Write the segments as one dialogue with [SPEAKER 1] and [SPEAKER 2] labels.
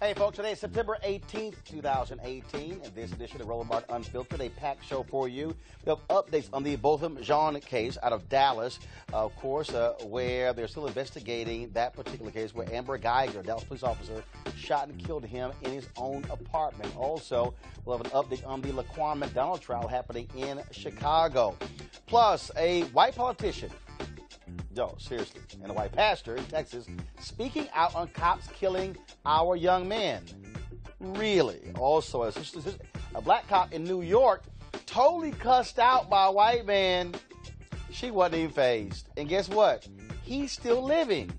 [SPEAKER 1] Hey folks, today is September 18th, 2018, and this edition of Roland Martin Unfiltered, a packed show for you. We have updates on the Botham Jean case out of Dallas, of course, where they're still investigating that particular case where Amber Geiger, a Dallas police officer, shot and killed him in his own apartment. Also, we'll have an update on the Laquan McDonald trial happening in Chicago. Plus, a white politician, no, seriously, and a white pastor in Texas speaking out on cops killing our young men. Really? Also, a black cop in New York totally cussed out by a white man. She wasn't even fazed. And guess what? He's still living.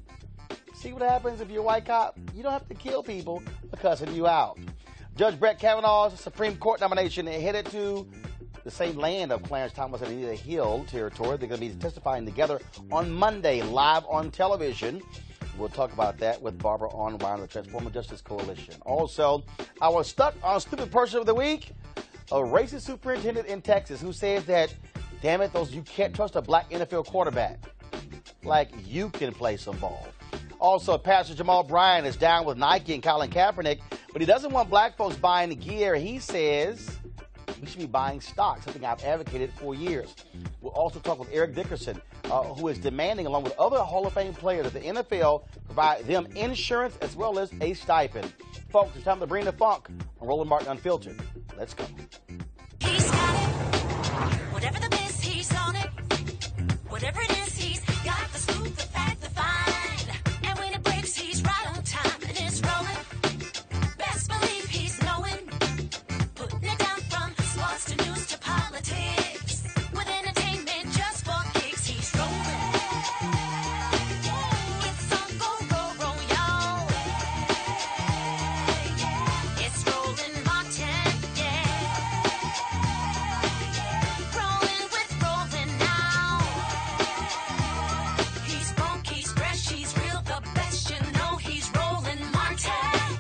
[SPEAKER 1] See what happens if you're a white cop? You don't have to kill people for cussing you out. Judge Brett Kavanaugh's Supreme Court nomination headed to the same land of Clarence Thomas and Anita Hill territory. They're going to be testifying together on Monday, live on television. We'll talk about that with Barbara Onwine of the Transformer Justice Coalition. Also, our Stuck on Stupid Person of the Week, a racist superintendent in Texas who says that, damn it, you can't trust a black NFL quarterback. Like you can play some ball. Also, Pastor Jamal Bryant is down with Nike and Colin Kaepernick, but he doesn't want black folks buying the gear. He says we should be buying stock, something I've advocated for years. We'll also talk with Eric Dickerson, who is demanding, along with other Hall of Fame players, that the NFL provide them insurance as well as a stipend. Folks, it's time to bring the funk on Roland Martin Unfiltered. Let's go.
[SPEAKER 2] He's got it. Whatever the miss, he's on it. Whatever it is, he's got the scoop, the fact, the find. And when it breaks, he's right on time and it's rolling. Best believe he's knowing. Putting it down from sports to news to politics. With entertainment just for kicks, he's rolling. It's on go, y'all. It's Roland Martin, yeah. Rolling with Roland now. He's funky, he's fresh, he's real, the best, you know he's Roland Martin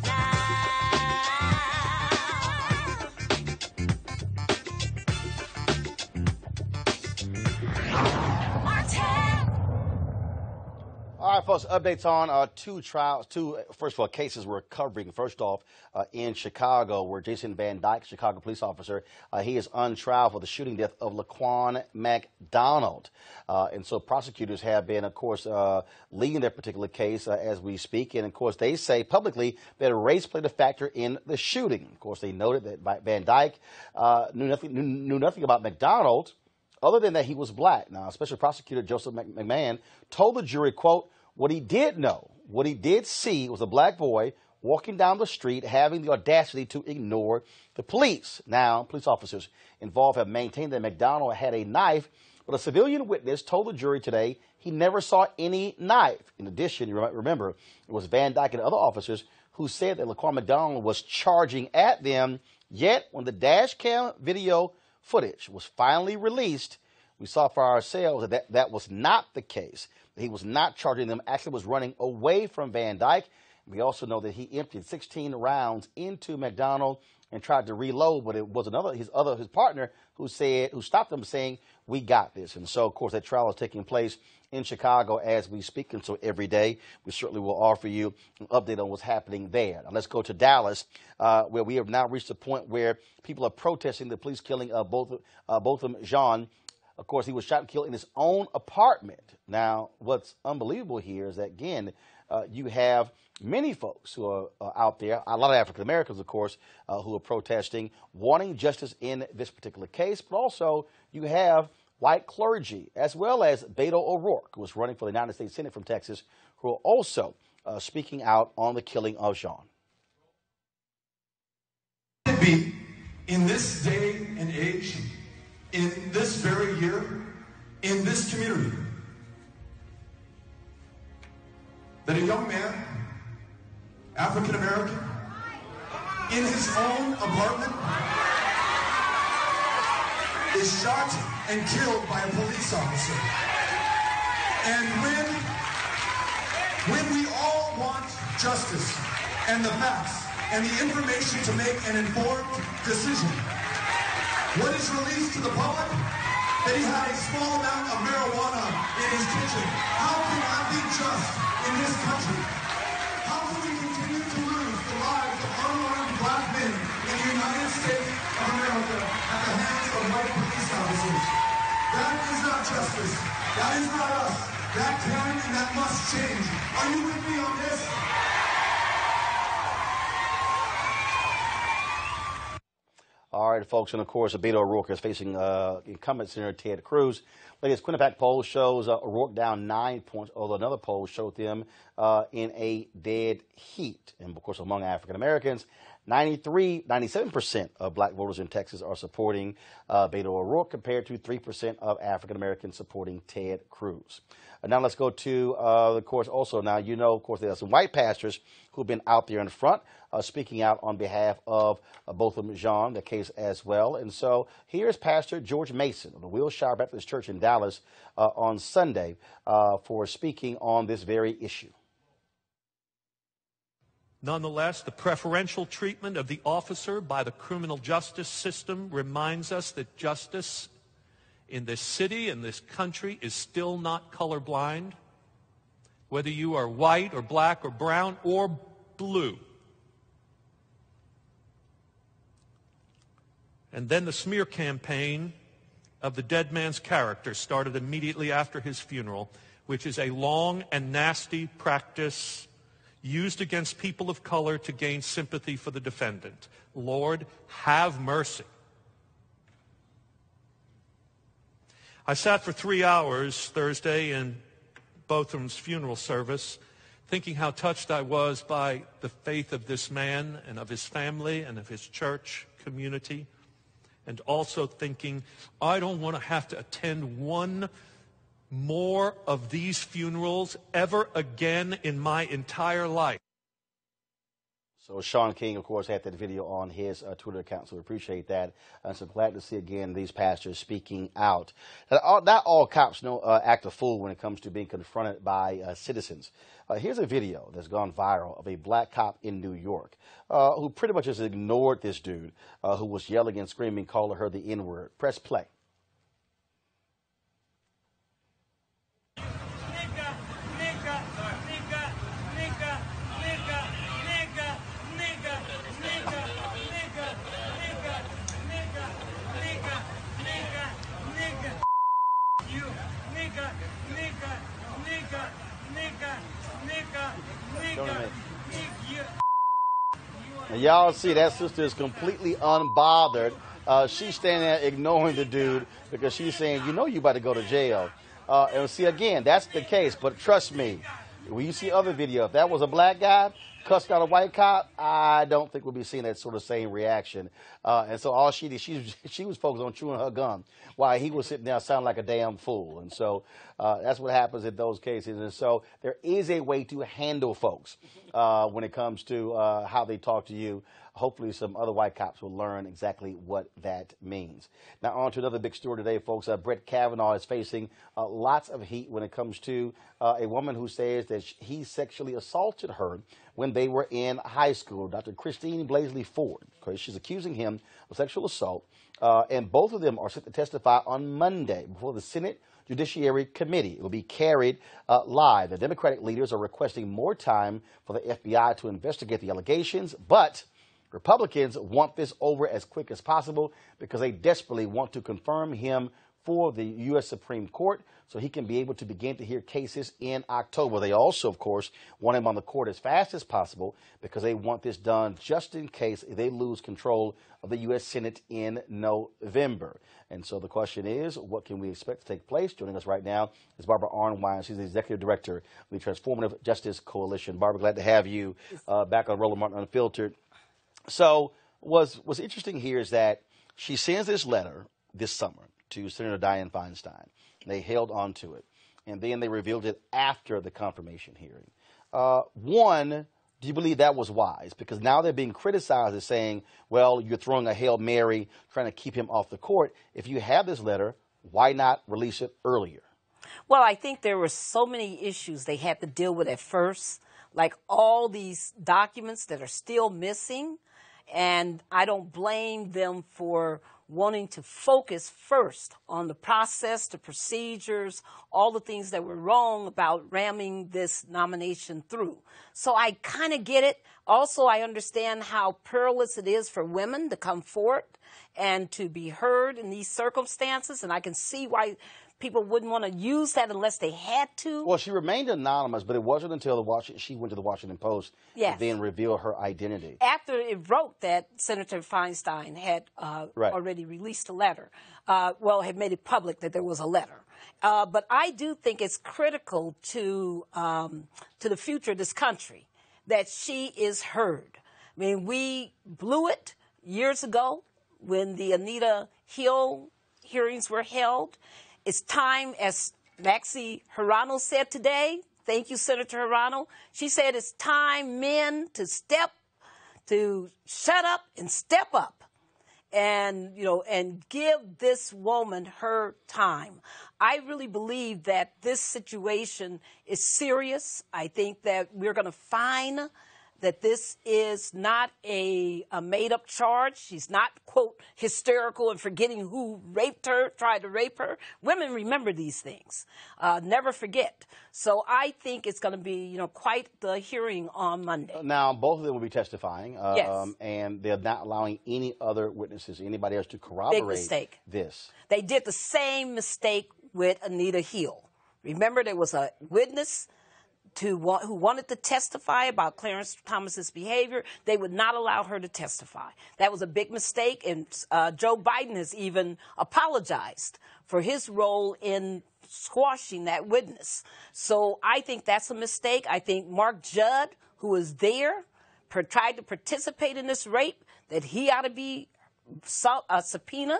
[SPEAKER 2] now. Martin!
[SPEAKER 1] All right, folks, updates on two trials, first of all, cases we're covering. First off, in Chicago, where Jason Van Dyke, Chicago police officer, he is on trial for the shooting death of Laquan McDonald. And so prosecutors have been, of course, leading that particular case as we speak. And, of course, they say publicly that race played a factor in the shooting. Of course, they noted that Van Dyke knew nothing about McDonald, other than that he was black. Now, Special Prosecutor Joseph McMahon told the jury, quote, what he did know, what he did see was a black boy walking down the street, having the audacity to ignore the police. Now, police officers involved have maintained that McDonald had a knife, but a civilian witness told the jury today he never saw any knife. In addition, you remember, it was Van Dyke and other officers who said that Laquan McDonald was charging at them. Yet, when the dash cam video footage was finally released, we saw for ourselves that that was not the case. He was not charging them, actually was running away from Van Dyke. We also know that he emptied 16 rounds into McDonald and tried to reload, but it was his partner who stopped him, saying, "We got this." And so, of course, that trial is taking place in Chicago as we speak, and so every day we certainly will offer you an update on what's happening there. Now let's go to Dallas, where we have now reached the point where people are protesting the police killing of Botham Jean. Of course, he was shot and killed in his own apartment. Now, what's unbelievable here is that, again, you have many folks who are out there, a lot of African Americans, of course, who are protesting, wanting justice in this particular case, but also you have white clergy, as well as Beto O'Rourke, who was running for the United States Senate from Texas, who are also speaking out on the killing of Jean.
[SPEAKER 3] Be in this day and age, in this very year, in this community, that a young man, African American, in his own apartment, is shot and killed by a police officer. And when we all want justice and the facts and the information to make an informed decision, what is released to the public? That he had a small amount of marijuana in his kitchen. How can that be just in this country? How can we continue to lose the lives of unarmed black men in the United States of America at the hands of white police officers? That is not justice. That is not us. That can and that must change. Are you with me on this?
[SPEAKER 1] All right, folks, and of course, Beto O'Rourke is facing incumbent Senator Ted Cruz. Latest Quinnipiac poll shows O'Rourke down 9 points, although another poll showed them in a dead heat. And, of course, among African Americans, 97% of black voters in Texas are supporting Beto O'Rourke compared to 3% of African Americans supporting Ted Cruz. Now let's go to, of course, also now, you know, of course, there are some white pastors who've been out there in front speaking out on behalf of Botham Jean, the case as well. And so here's Pastor George Mason of the Wilshire Baptist Church in Dallas on Sunday for speaking on this very issue.
[SPEAKER 4] Nonetheless, the preferential treatment of the officer by the criminal justice system reminds us that justice in this city, in this country, is still not colorblind. Whether you are white or black or brown or blue. And then the smear campaign of the dead man's character started immediately after his funeral, which is a long and nasty practice used against people of color to gain sympathy for the defendant. Lord, have mercy. I sat for 3 hours Thursday in Botham's funeral service, thinking how touched I was by the faith of this man and of his family and of his church community, and also thinking, I don't want to have to attend one more of these funerals ever again in my entire life.
[SPEAKER 1] So Sean King, of course, had that video on his Twitter account, so we appreciate that. So glad to see, again, these pastors speaking out. Not all cops act a fool when it comes to being confronted by citizens. Here's a video that's gone viral of a black cop in New York who pretty much just ignored this dude who was yelling and screaming, calling her the N-word. Press play. And y'all see that sister is completely unbothered. She's standing there ignoring the dude because she's saying, you know you about to go to jail. And see, again, that's the case. But trust me, when you see other video, if that was a black guy, cussed out a white cop, I don't think we'll be seeing that sort of same reaction. And so all she did, she was focused on chewing her gum while he was sitting there sounding like a damn fool. And so that's what happens in those cases. And so there is a way to handle folks when it comes to how they talk to you. Hopefully some other white cops will learn exactly what that means. Now on to another big story today, folks. Brett Kavanaugh is facing lots of heat when it comes to a woman who says that he sexually assaulted her when they were in high school. Dr. Christine Blasey Ford, she's accusing him of sexual assault, and both of them are set to testify on Monday before the Senate Judiciary Committee. It will be carried live. The Democratic leaders are requesting more time for the FBI to investigate the allegations, but Republicans want this over as quick as possible because they desperately want to confirm him for the U.S. Supreme Court so he can be able to begin to hear cases in October. They also, of course, want him on the court as fast as possible because they want this done just in case they lose control of the U.S. Senate in November. And so the question is, what can we expect to take place? Joining us right now is Barbara Arnwine. She's the Executive Director of the Transformative Justice Coalition. Barbara, glad to have you back on Roland Martin Unfiltered. So what's interesting here is that she sends this letter this summer to Senator Dianne Feinstein. They held on to it, and then they revealed it after the confirmation hearing. One, do you believe that was wise? Because now they're being criticized as saying, well, you're throwing a Hail Mary, trying to keep him off the court. If you have this letter, why not release it earlier?
[SPEAKER 5] Well, I think there were so many issues they had to deal with at first, like all these documents that are still missing. And I don't blame them for wanting to focus first on the process, the procedures, all the things that were wrong about ramming this nomination through. So I kind of get it. Also, I understand how perilous it is for women to come forward and to be heard in these circumstances. And I can see why people wouldn't want to use that unless they had to.
[SPEAKER 1] Well, she remained anonymous, but it wasn't until she went to the Washington Post to then reveal her identity.
[SPEAKER 5] After it wrote that Senator Feinstein had already released a letter, had made it public that there was a letter. But I do think it's critical to the future of this country that she is heard. I mean, we blew it years ago when the Anita Hill hearings were held. It's time, as Maxie Hirano said today, thank you, Senator Hirano, she said it's time men to shut up and step up and give this woman her time. I really believe that this situation is serious. I think that we're going to find that this is not a made-up charge. She's not, quote, hysterical and forgetting who raped her, tried to rape her. Women remember these things. Never forget. So I think it's going to be, quite the hearing on Monday. Now,
[SPEAKER 1] both of them will be testifying.
[SPEAKER 5] Yes.
[SPEAKER 1] And they're not allowing any other witnesses, anybody else to corroborate
[SPEAKER 5] Big mistake.
[SPEAKER 1] This.
[SPEAKER 5] They did the same mistake with Anita Hill. Remember, there was a witness who wanted to testify about Clarence Thomas's behavior. They would not allow her to testify. That was a big mistake, and Joe Biden has even apologized for his role in squashing that witness. So I think that's a mistake. I think Mark Judd, who was there, tried to participate in this rape, that he ought to be subpoenaed.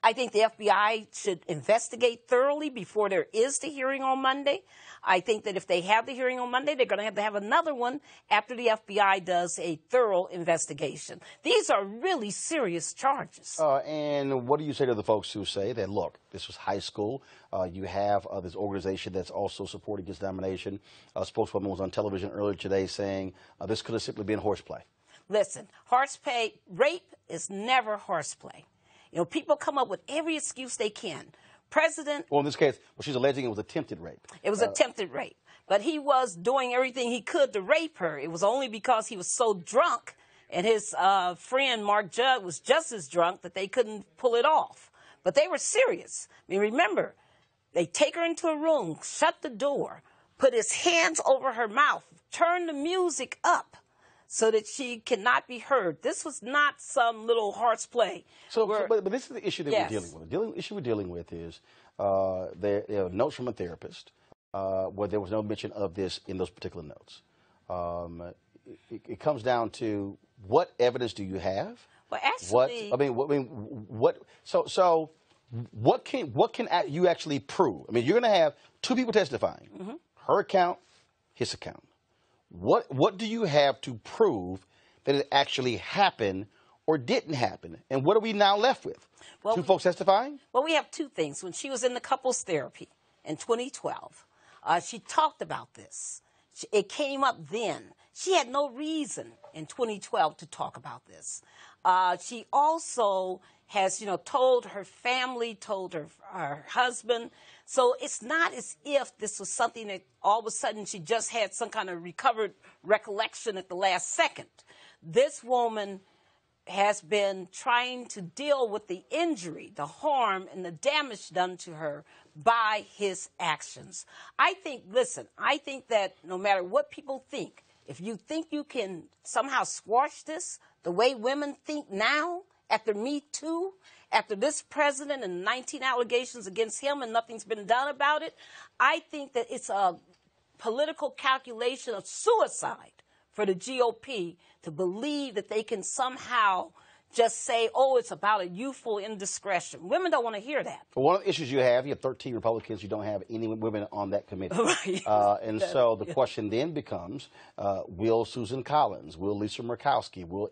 [SPEAKER 5] I think the FBI should investigate thoroughly before there is the hearing on Monday. I think that if they have the hearing on Monday, they're going to have another one after the FBI does a thorough investigation. These are really serious charges.
[SPEAKER 1] And what do you say to the folks who say that, look, this was high school. You have this organization that's also supporting this nomination. A spokeswoman was on television earlier today saying this could have simply been horseplay.
[SPEAKER 5] Listen, horseplay, rape is never horseplay. People come up with every excuse they can.
[SPEAKER 1] Well, in this case, she's alleging it was attempted rape.
[SPEAKER 5] It was attempted rape. But he was doing everything he could to rape her. It was only because he was so drunk and his friend Mark Judd was just as drunk that they couldn't pull it off. But they were serious. I mean, remember, they take her into a room, shut the door, put his hands over her mouth, turn the music up so that she cannot be heard. This was not some little horseplay.
[SPEAKER 1] But this is the issue that we're dealing with. The issue we're dealing with is there are notes from a therapist where there was no mention of this in those particular notes. it comes down to what evidence do you have?
[SPEAKER 5] Well, actually,
[SPEAKER 1] what can you actually prove? I mean, you're going to have two people testifying, her account, his account. What do you have to prove that it actually happened or didn't happen? And what are we now left with? Two folks testifying?
[SPEAKER 5] Well, we have two things. When she was in the couples therapy in 2012, she talked about this. It came up then. She had no reason in 2012 to talk about this. She also has, told her family, told her husband. So it's not as if this was something that all of a sudden she just had some kind of recovered recollection at the last second. This woman has been trying to deal with the injury, the harm, and the damage done to her by his actions. I think that no matter what people think, if you think you can somehow squash this the way women think now, after Me Too, after this president and 19 allegations against him and nothing's been done about it, I think that it's a political calculation of suicide for the GOP to believe that they can somehow just say, oh, it's about a youthful indiscretion. Women don't want to hear that.
[SPEAKER 1] Well, one of the issues you have 13 Republicans. You don't have any women on that committee.
[SPEAKER 5] Right.
[SPEAKER 1] So the question then becomes, will Susan Collins, will Lisa Murkowski, will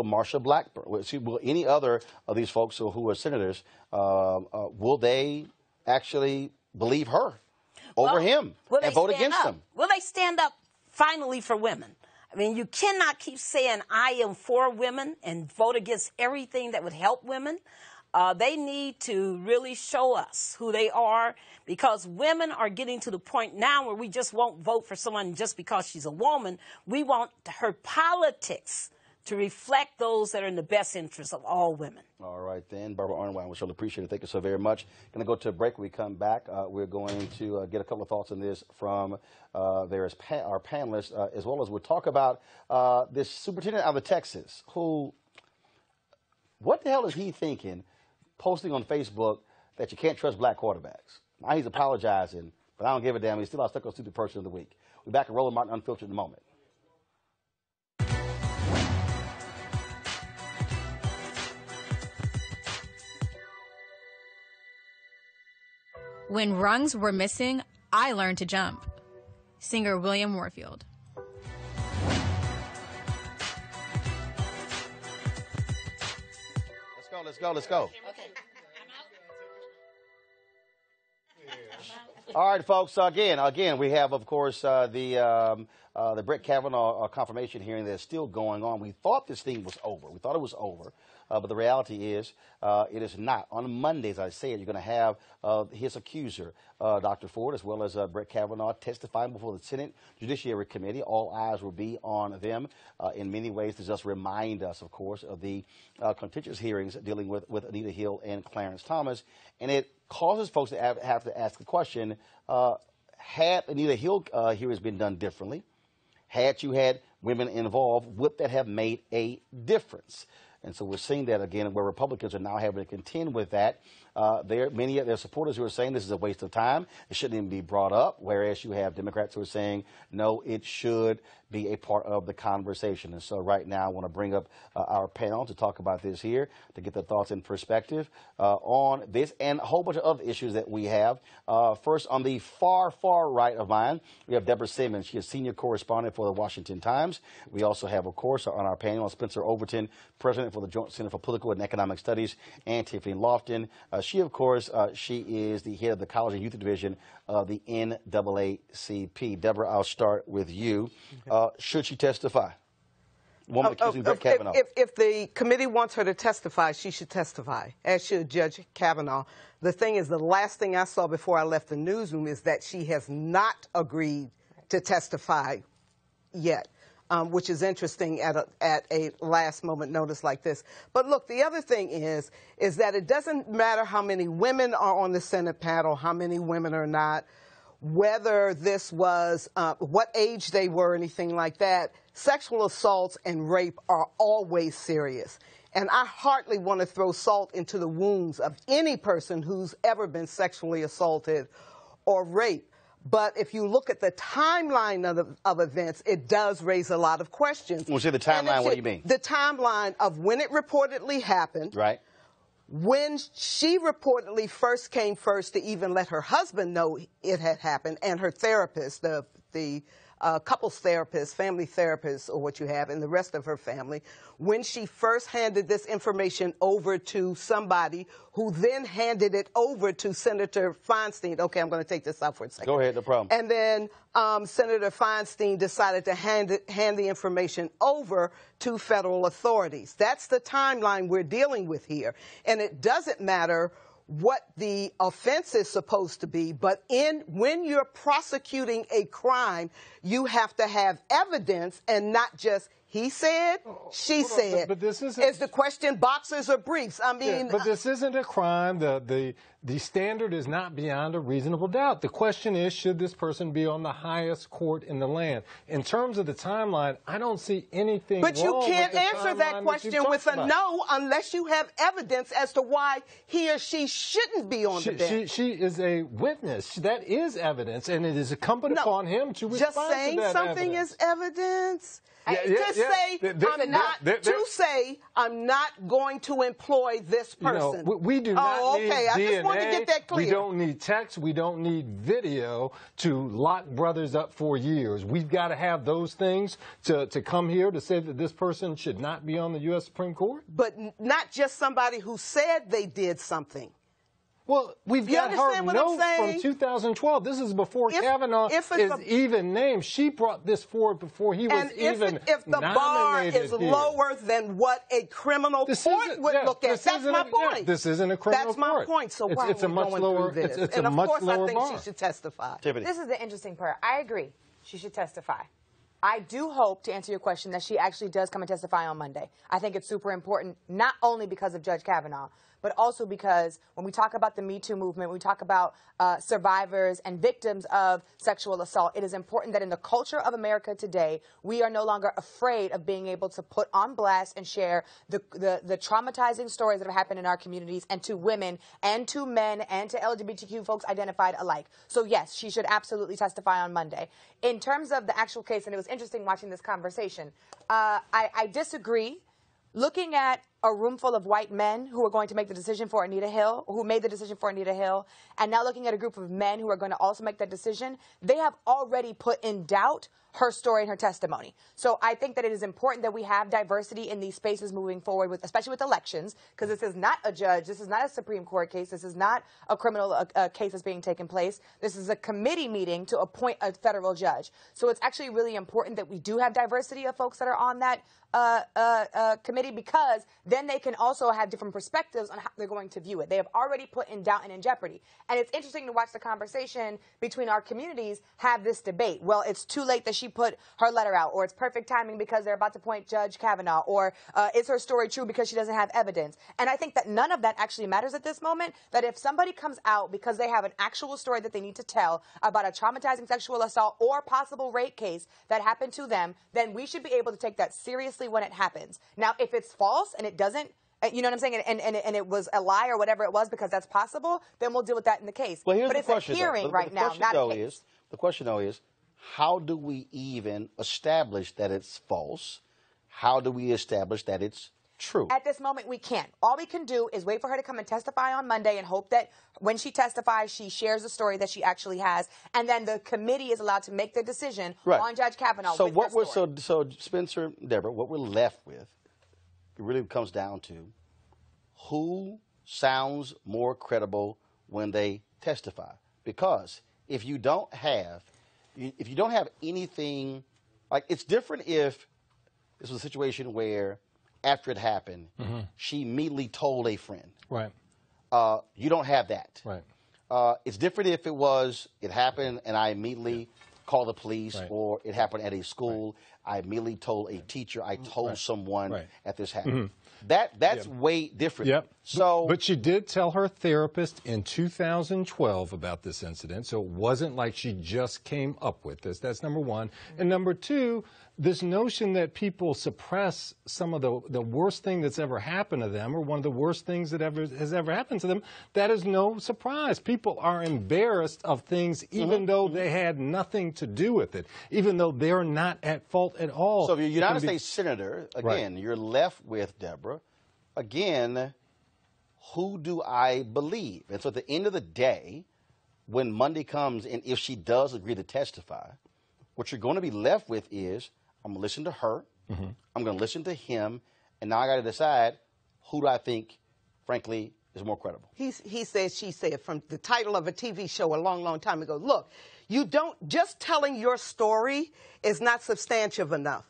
[SPEAKER 1] Marsha Blackburn, will any other of these folks who are senators, will they actually believe her over him and vote against him?
[SPEAKER 5] Will they stand up finally for women? I mean, you cannot keep saying I am for women and vote against everything that would help women. They need to really show us who they are, because women are getting to the point now where we just won't vote for someone just because she's a woman. We want her politics to reflect those that are in the best interest of all women. All
[SPEAKER 1] right, then. Barbara Arnwine, we surely appreciate it. Thank you so very much. Going to go to a break. When we come back, we're going to get a couple of thoughts on this from our panelists, as well as we'll talk about this superintendent out of Texas who, what the hell is he thinking, posting on Facebook that you can't trust black quarterbacks? Now he's apologizing, but I don't give a damn. He's still our stuck on stupid person of the week. We'll be back at Roland Martin Unfiltered in a moment.
[SPEAKER 6] When rungs were missing, I learned to jump. Singer William Warfield.
[SPEAKER 1] Let's go. Okay. All right, folks. Again, we have, of course, the Brett Kavanaugh confirmation hearing that's still going on. We thought this thing was over. We thought it was over. But the reality is it is not. On Monday, as I said, you're going to have his accuser, Dr. Ford, as well as Brett Kavanaugh, testifying before the Senate Judiciary Committee. All eyes will be on them in many ways to just remind us, of course, of the contentious hearings dealing with Anita Hill and Clarence Thomas. And it causes folks to have to ask the question, had Anita Hill hearings been done differently, had you had women involved, would that have made a difference? And so we're seeing that again, where Republicans are now having to contend with that. Many of their supporters who are saying this is a waste of time. It shouldn't even be brought up, whereas you have Democrats who are saying, no, it should be a part of the conversation. And so right now I want to bring up our panel to talk about this here, to get their thoughts and perspective on this and a whole bunch of other issues that we have. First, on the far right of mine, we have Deborah Simmons. She is senior correspondent for the Washington Times. We also have, of course, on our panel, Spencer Overton, president for the Joint Center for Political and Economic Studies, and Tiffany Lofton. She, of course, she is the head of the College and Youth Division of the NAACP. Deborah, I'll start with you. Should she testify? Woman accusing Brett Kavanaugh.
[SPEAKER 7] If the committee wants her to testify, she should testify, as should Judge Kavanaugh. The thing is, the last thing I saw before I left the newsroom is that she has not agreed to testify yet. Which is interesting at a last moment notice like this. But look, the other thing is that it doesn't matter how many women are on the Senate panel, how many women are not, whether this was what age they were, anything like that. Sexual assaults and rape are always serious. And I hardly want to throw salt into the wounds of any person who's ever been sexually assaulted or raped. But if you look at the timeline of events, it does raise a lot of questions.
[SPEAKER 1] When you say the timeline, what do you mean?
[SPEAKER 7] The timeline of when it reportedly happened.
[SPEAKER 1] Right.
[SPEAKER 7] When she reportedly first came first to even let her husband know it had happened, and her therapist, the couples therapist, family therapist, or what you have, and the rest of her family, when she first handed this information over to somebody who then handed it over to Senator Feinstein. Okay, I'm going to take this out for a second.
[SPEAKER 1] Go ahead, no problem.
[SPEAKER 7] And then Senator Feinstein decided to hand the information over to federal authorities. That's the timeline we're dealing with here. And it doesn't matter what the offense is supposed to be, but when you're prosecuting a crime, you have to have evidence and not just he said, she said.
[SPEAKER 8] But this isn't.
[SPEAKER 7] Is the question boxers or briefs? I mean,
[SPEAKER 8] but this isn't a crime. The standard is not beyond a reasonable doubt. The question is, should this person be on the highest court in the land? In terms of the timeline, I don't see anything
[SPEAKER 7] But
[SPEAKER 8] wrong
[SPEAKER 7] you can't
[SPEAKER 8] with the
[SPEAKER 7] answer that
[SPEAKER 8] timeline
[SPEAKER 7] question
[SPEAKER 8] that
[SPEAKER 7] with a no unless you have evidence as to why he or she shouldn't be on the bench.
[SPEAKER 8] She is a witness. That is evidence, and it is incumbent upon him to respond
[SPEAKER 7] just saying
[SPEAKER 8] to that
[SPEAKER 7] something
[SPEAKER 8] evidence.
[SPEAKER 7] is evidence.
[SPEAKER 8] To
[SPEAKER 7] say I'm not going to employ this person.
[SPEAKER 8] You know, we do not need
[SPEAKER 7] okay.
[SPEAKER 8] DNA.
[SPEAKER 7] I just wanted to get that clear.
[SPEAKER 8] We don't need text. We don't need video to lock brothers up for years. We've got to have those things to come here to say that this person should not be on the U.S. Supreme Court.
[SPEAKER 7] But not just somebody who said they did something.
[SPEAKER 8] Well, we've got her note from 2012. This is before Kavanaugh is even named. She brought this forward before he was even nominated.
[SPEAKER 7] If the bar is lower than what a criminal court would look at, that's my point.
[SPEAKER 8] Yeah, this isn't a criminal
[SPEAKER 7] court. That's my point. So why are we going through this? And of course, I think she should testify.
[SPEAKER 9] This is the interesting part. I agree. She should testify. I do hope, to answer your question, that she actually does come and testify on Monday. I think it's super important, not only because of Judge Kavanaugh, but also because when we talk about the Me Too movement, when we talk about survivors and victims of sexual assault, it is important that in the culture of America today, we are no longer afraid of being able to put on blast and share the traumatizing stories that have happened in our communities, and to women and to men and to LGBTQ folks identified alike. So yes, she should absolutely testify on Monday. In terms of the actual case, and it was interesting watching this conversation, I disagree. Looking at a room full of white men who are going to make the decision for Anita Hill, who made the decision for Anita Hill, and now looking at a group of men who are going to also make that decision, they have already put in doubt her story and her testimony. So I think that it is important that we have diversity in these spaces moving forward, especially with elections, because this is not a judge, this is not a Supreme Court case, this is not a criminal case that's being taken place. This is a committee meeting to appoint a federal judge. So it's actually really important that we do have diversity of folks that are on that committee, because then they can also have different perspectives on how they're going to view it. They have already put in doubt and in jeopardy. And it's interesting to watch the conversation between our communities have this debate. Well, it's too late that she put her letter out, or it's perfect timing because they're about to appoint Judge Kavanaugh, or is her story true because she doesn't have evidence? And I think that none of that actually matters at this moment, that if somebody comes out because they have an actual story that they need to tell about a traumatizing sexual assault or possible rape case that happened to them, then we should be able to take that seriously when it happens. Now, if it's false and it doesn't, you know what I'm saying, and it was a lie or whatever it was, because that's possible, then we'll deal with that in the case.
[SPEAKER 1] Well, here's
[SPEAKER 9] but
[SPEAKER 1] the
[SPEAKER 9] it's
[SPEAKER 1] question,
[SPEAKER 9] a hearing right now, not a case.
[SPEAKER 1] The question, though, is how do we even establish that it's false? How do we establish that it's true?
[SPEAKER 9] At this moment, we can't. All we can do is wait for her to come and testify on Monday and hope that when she testifies, she shares the story that she actually has, and then the committee is allowed to make the decision on Judge Kavanaugh.
[SPEAKER 1] So
[SPEAKER 9] with her story.
[SPEAKER 1] So Spencer, Deborah, what we're left with, it really comes down to who sounds more credible when they testify. Because if you don't have anything, like, it's different if this was a situation where after it happened, she immediately told a friend.
[SPEAKER 8] Right.
[SPEAKER 1] You don't have that.
[SPEAKER 8] Right.
[SPEAKER 1] It's different if it happened and I immediately called the police, or it happened at a school. I immediately told a teacher. I told someone at this happened. That's way different.
[SPEAKER 8] Yep.
[SPEAKER 1] So,
[SPEAKER 8] but she did tell her therapist in 2012 about this incident, so it wasn't like she just came up with this. That's number one. And number two, this notion that people suppress some of the worst thing that's ever happened to them, or one of the worst things that has ever happened to them, that is no surprise. People are embarrassed of things even though they had nothing to do with it, even though they're not at fault at all.
[SPEAKER 1] So if you're a United States Senator, again, you're left with, Deborah, again, who do I believe? And so at the end of the day, when Monday comes, and if she does agree to testify, what you're going to be left with is, I'm going to listen to her, I'm going to listen to him, and now I got to decide who do I think, frankly, is more credible.
[SPEAKER 7] He said, she said, from the title of a TV show a long, long time ago, look, you don't, just telling your story is not substantive enough.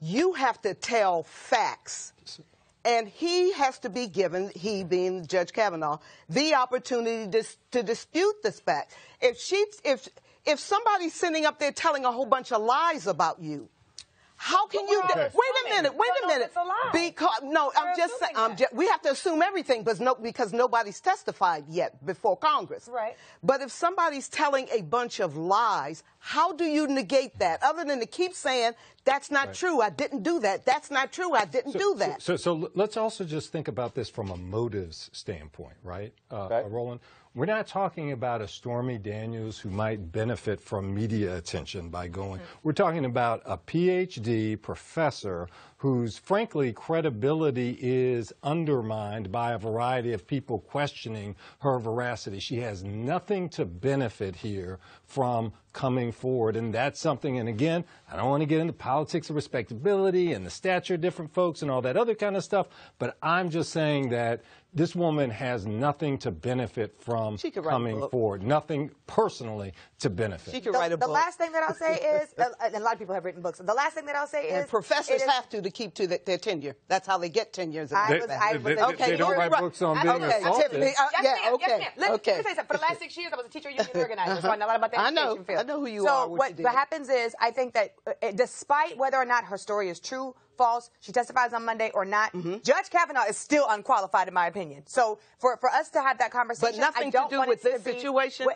[SPEAKER 7] You have to tell facts. And he has to be given, he being Judge Kavanaugh, the opportunity to dispute this fact. If somebody's sitting up there telling a whole bunch of lies about you, how can you?
[SPEAKER 9] Okay.
[SPEAKER 7] Wait a minute.
[SPEAKER 9] It's a lie.
[SPEAKER 7] Because no, we have to assume everything, because nobody's testified yet before Congress.
[SPEAKER 9] Right.
[SPEAKER 7] But if somebody's telling a bunch of lies, how do you negate that? Other than to keep saying that's not true, I didn't do that. That's not true, I didn't do that.
[SPEAKER 8] So let's also just think about this from a motives standpoint, right, Roland? We're not talking about a Stormy Daniels who might benefit from media attention by going. We're talking about a PhD professor whose, frankly, credibility is undermined by a variety of people questioning her veracity. She has nothing to benefit here from coming forward, and that's something, and again, I don't want to get into politics of respectability and the stature of different folks and all that other kind of stuff, but I'm just saying that this woman has nothing to benefit from coming forward, nothing personally to benefit.
[SPEAKER 7] She could write a book.
[SPEAKER 9] The last thing that I'll say is, and a lot of people have written books, the last thing that I'll say is...
[SPEAKER 7] professors have to keep to their tenure. That's how they get tenures.
[SPEAKER 8] They don't write books on being assaulted.
[SPEAKER 9] Let me say something. For the last 6 years, I was a teacher union organizer, so I know a lot about the education field.
[SPEAKER 7] I know who you are.
[SPEAKER 9] So what happens is, I think that despite whether or not her story is true, false, she testifies on Monday or not, Judge Kavanaugh is still unqualified in my opinion. So for us to have that conversation,
[SPEAKER 7] but nothing to do with this situation.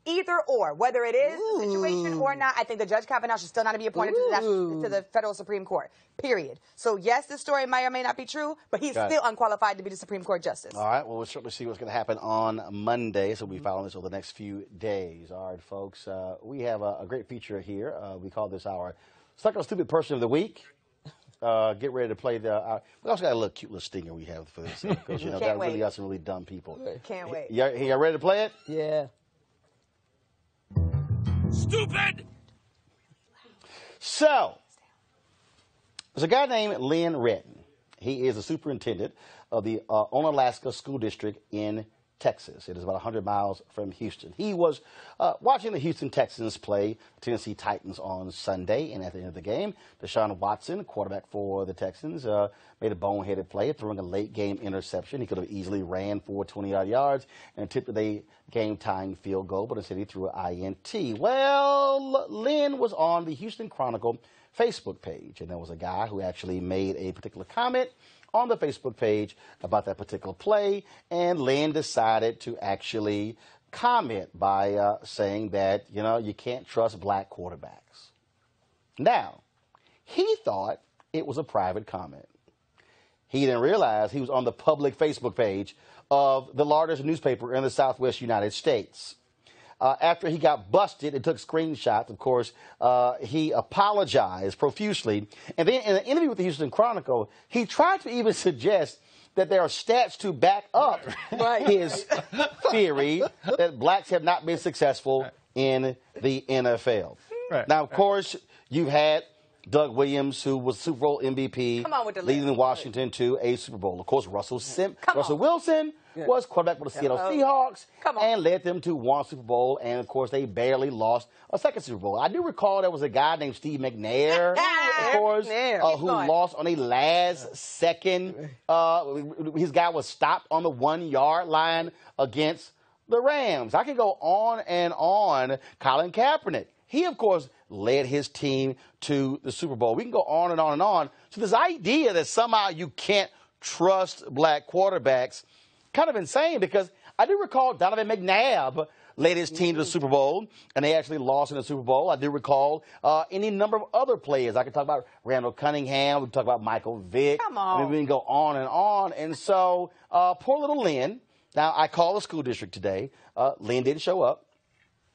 [SPEAKER 9] Either or, whether it is the situation or not, I think that Judge Kavanaugh should still not be appointed to the federal Supreme Court, period. So yes, this story may or may not be true, but he's still unqualified to be the Supreme Court justice.
[SPEAKER 1] All right, well, we'll certainly see what's going to happen on Monday, so we'll be following this over the next few days. All right, folks, we have a great feature here. We call this our Stuck on Stupid Person of the Week. Get ready to play the... we also got a little cute little stinger we have for this, because, that really got some really dumb people.
[SPEAKER 9] Can't wait.
[SPEAKER 1] Y'all ready to play it?
[SPEAKER 7] Yeah.
[SPEAKER 2] Stupid!
[SPEAKER 1] So, there's a guy named Lynn Retton. He is the superintendent of the Onalaska School District in Texas. It is about 100 miles from Houston. He was watching the Houston Texans play Tennessee Titans on Sunday, and at the end of the game, Deshaun Watson, quarterback for the Texans, made a boneheaded play, throwing a late-game interception. He could have easily ran for 20-odd yards and attempted a game-tying field goal, but instead he threw an INT. Well, Lynn was on the Houston Chronicle Facebook page, and there was a guy who actually made a particular comment on the Facebook page about that particular play, and Lynn decided to actually comment by saying that, you can't trust black quarterbacks. Now, he thought it was a private comment. He didn't realize he was on the public Facebook page of the largest newspaper in the Southwest United States. After he got busted and took screenshots, of course, he apologized profusely. And then in an interview with the Houston Chronicle, he tried to even suggest that there are stats to back up his theory that blacks have not been successful in the NFL. Now, of course, you've had Doug Williams, who was Super Bowl MVP, leading Washington to a Super Bowl. Of course, Russell Wilson was quarterback for the Seattle Seahawks and led them to one Super Bowl, and of course they barely lost a second Super Bowl. I do recall there was a guy named Steve McNair, of course, who lost on a last second. His guy was stopped on the 1-yard line against the Rams. I can go on and on. Colin Kaepernick, he of course led his team to the Super Bowl. We can go on and on and on. So this idea that somehow you can't trust black quarterbacks kind of insane because I do recall Donovan McNabb led his team to the Super Bowl, and they actually lost in the Super Bowl. I do recall any number of other players. I could talk about Randall Cunningham. We could talk about Michael Vick.
[SPEAKER 9] Come on.
[SPEAKER 1] I mean, we can go on and on. And so poor little Lynn. Now, I called the school district today. Lynn didn't show up.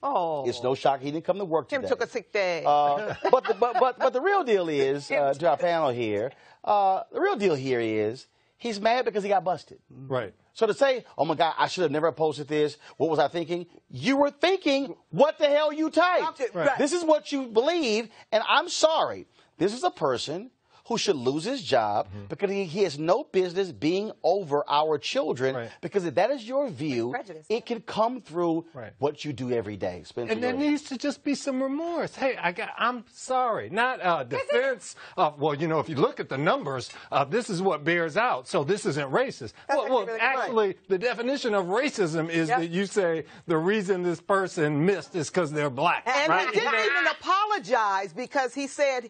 [SPEAKER 7] Oh.
[SPEAKER 1] It's no shock he didn't come to work today.
[SPEAKER 7] Tim took a sick day.
[SPEAKER 1] But the real deal is, to our panel here, the real deal here is he's mad because he got busted.
[SPEAKER 8] Right.
[SPEAKER 1] So to say, oh, my God, I should have never posted this, what was I thinking? You were thinking what the hell you typed.
[SPEAKER 7] Right.
[SPEAKER 1] This is what you believe, and I'm sorry. This is a person who should lose his job because he has no business being over our children because if that is your view, it can come through what you do every day. Spencer,
[SPEAKER 8] and there needs to just be some remorse. Hey, I'm sorry. Not defense of, well, you know, if you look at the numbers, this is what bears out, so this isn't racist. Well, actually, the definition of racism is that you say the reason this person missed is because they're black.
[SPEAKER 7] And
[SPEAKER 8] right?
[SPEAKER 7] he didn't even apologize because he said,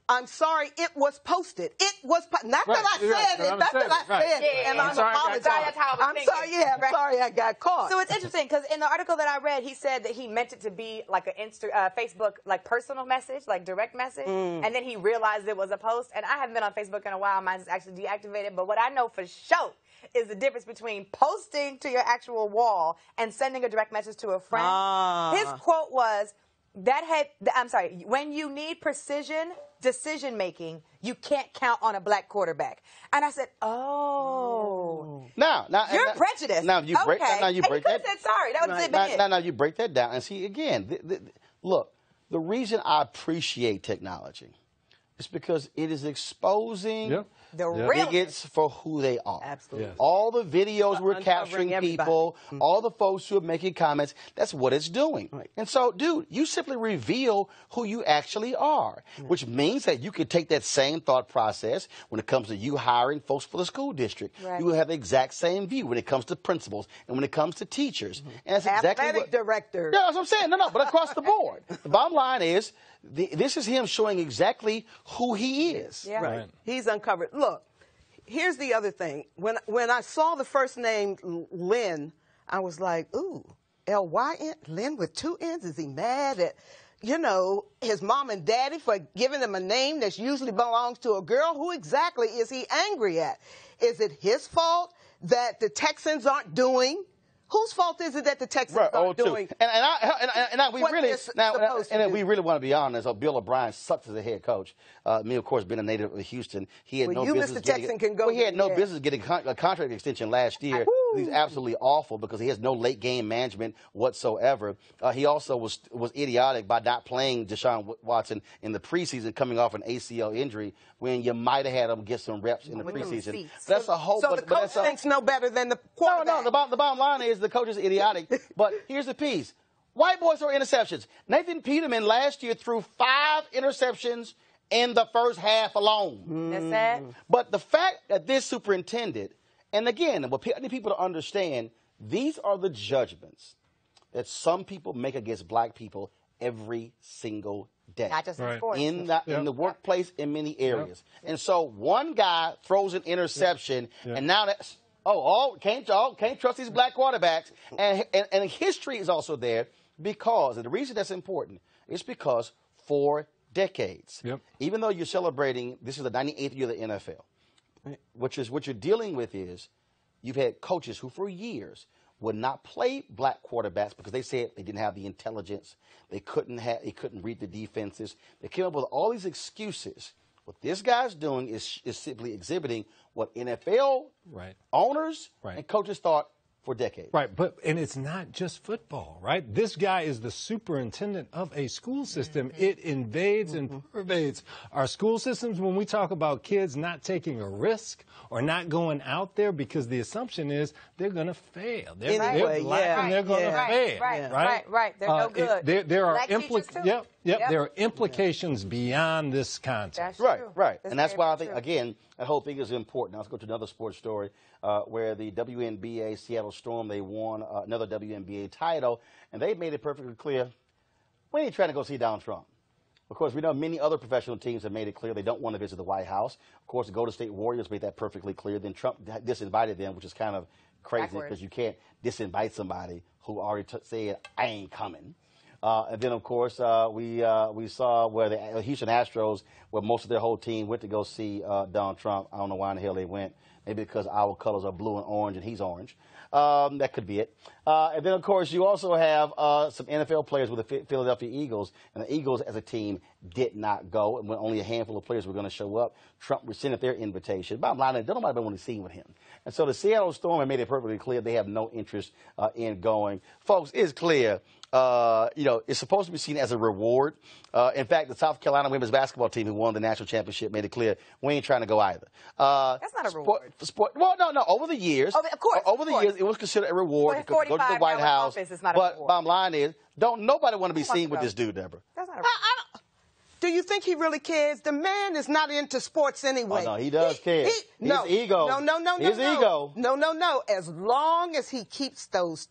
[SPEAKER 7] I'm sorry, it was posted. It was not that I said it, not that I said it, and I'm apologizing.
[SPEAKER 9] That's how I was thinking.
[SPEAKER 7] Sorry, I'm sorry I got caught.
[SPEAKER 9] So it's interesting because in the article that I read, he said that he meant it to be like an Facebook like personal message, like direct message, and then he realized it was a post. And I haven't been on Facebook in a while. Mine is actually deactivated. But what I know for sure is the difference between posting to your actual wall and sending a direct message to a friend. His quote was, when you need precision decision making, you can't count on a black quarterback. And I said,
[SPEAKER 1] now
[SPEAKER 9] you're prejudiced.
[SPEAKER 1] Now you break that. Now you break that.
[SPEAKER 9] Said sorry. That was it.
[SPEAKER 1] Now you break that down and see again. Look, the reason I appreciate technology is because it is exposing the bigots for who they are.
[SPEAKER 7] Absolutely.
[SPEAKER 1] Yes. All the videos we're capturing people, all the folks who are making comments, that's what it's doing. Right. And so, dude, you simply reveal who you actually are, which means that you could take that same thought process when it comes to you hiring folks for the school district. Right. You will have the exact same view when it comes to principals and when it comes to teachers. And that's exactly
[SPEAKER 7] what director.
[SPEAKER 1] Yeah, that's what I'm saying. No, but across the board. The bottom line is, this is him showing exactly who he is.
[SPEAKER 7] Yeah. Right. He's uncovered. Look, here's the other thing. When I saw the first name Lynn, I was like, ooh, L-Y-N, Lynn with two N's? Is he mad at, you know, his mom and daddy for giving him a name that usually belongs to a girl? Who exactly is he angry at? Is it his fault that the Texans aren't doing? Whose fault is it that the Texans aren't doing?
[SPEAKER 1] We really want to be honest. Bill O'Brien sucks as a head coach. Me, of course, being a native of Houston, he had no business getting a contract extension last year. He's absolutely awful because he has no late game management whatsoever. He also was idiotic by not playing Deshaun Watson in the preseason, coming off an ACL injury when you might have had him get some reps in the preseason. That's a whole.
[SPEAKER 7] So the coach thinks no better than the quarterback.
[SPEAKER 1] No. The bottom line is the coach is idiotic. But here's the piece: white boys throw interceptions. Nathan Peterman last year threw 5 interceptions in the first half alone.
[SPEAKER 9] That's sad.
[SPEAKER 1] But the fact that this superintendent, and again, what I need people to understand, these are the judgments that some people make against black people every single day.
[SPEAKER 9] Not just in sports.
[SPEAKER 1] In the workplace, in many areas. And so one guy throws an interception, and now that's, can't trust these black quarterbacks. And history is also there because, and the reason that's important is because for decades, even though you're celebrating, this is the 98th year of the NFL, what you're dealing with is you've had coaches who for years would not play black quarterbacks because they said they didn't have the intelligence, they couldn't read the defenses. They came up with all these excuses. What this guy's doing is simply exhibiting what NFL owners and coaches thought for decades.
[SPEAKER 8] Right, and it's not just football, right? This guy is the superintendent of a school system. It invades and pervades our school systems when we talk about kids not taking a risk or not going out there because the assumption is they're going to fail. They're black and they're going to fail.
[SPEAKER 9] Right. They're no good.
[SPEAKER 8] There are there are implications beyond this context.
[SPEAKER 1] Right. And that's why I think, again, that whole thing is important. Now let's go to another sports story where the WNBA Seattle Storm, they won another WNBA title, and they made it perfectly clear, we ain't trying to go see Donald Trump. Of course, we know many other professional teams have made it clear they don't want to visit the White House. Of course, the Golden State Warriors made that perfectly clear. Then Trump disinvited them, which is kind of crazy because you can't disinvite somebody who already said, I ain't coming. And then, of course, we saw where the Houston Astros, where most of their whole team went to go see Donald Trump. I don't know why in the hell they went. Maybe because our colors are blue and orange and he's orange. That could be it. And then, of course, you also have some NFL players with the Philadelphia Eagles. And the Eagles, as a team, did not go. And when only a handful of players were going to show up, Trump rescinded their invitation. Bottom line, nobody wanted to see with him. And so the Seattle Storm have made it perfectly clear they have no interest in going. Folks, it's clear. It's supposed to be seen as a reward. In fact, the South Carolina women's basketball team who won the national championship made it clear we ain't trying to go either.
[SPEAKER 9] That's not a reward.
[SPEAKER 1] No. Over the years,
[SPEAKER 9] of course,
[SPEAKER 1] years, it was considered a reward to go to the White House. But bottom line is, don't nobody want to be seen with this dude, Deborah.
[SPEAKER 9] That's not a reward.
[SPEAKER 7] Do you think he really cares? The man is not into sports anyway.
[SPEAKER 1] Oh, no, he does care. His ego. His ego.
[SPEAKER 7] No. As long as he keeps those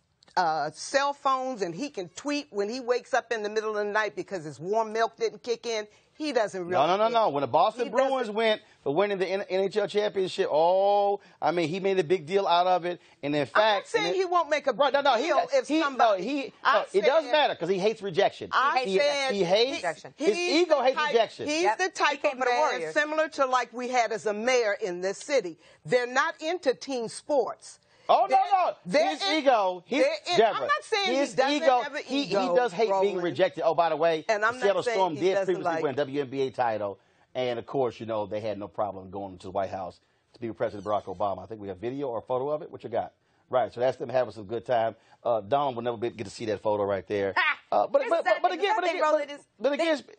[SPEAKER 7] cell phones and he can tweet when he wakes up in the middle of the night because his warm milk didn't kick in, he doesn't really care.
[SPEAKER 1] No. When the Boston Bruins went for winning the NHL championship, he made a big deal out of it. And in fact,
[SPEAKER 7] I'm not saying he won't make a big deal if somebody.
[SPEAKER 1] It doesn't matter because he hates rejection. He hates rejection. His ego hates rejection.
[SPEAKER 7] He's the type of man similar to like we had as a mayor in this city. They're not into team sports.
[SPEAKER 1] Oh, no. His ego.
[SPEAKER 7] I'm not saying he doesn't have an ego.
[SPEAKER 1] He does hate being rejected. Oh, by the way,
[SPEAKER 7] and
[SPEAKER 1] the Seattle Storm did previously win a WNBA title. And, of course, they had no problem going to the White House to be with President Barack Obama. I think we have video or photo of it. What you got? Right, so that's them having some good time. Donald will never get to see that photo right there. But again,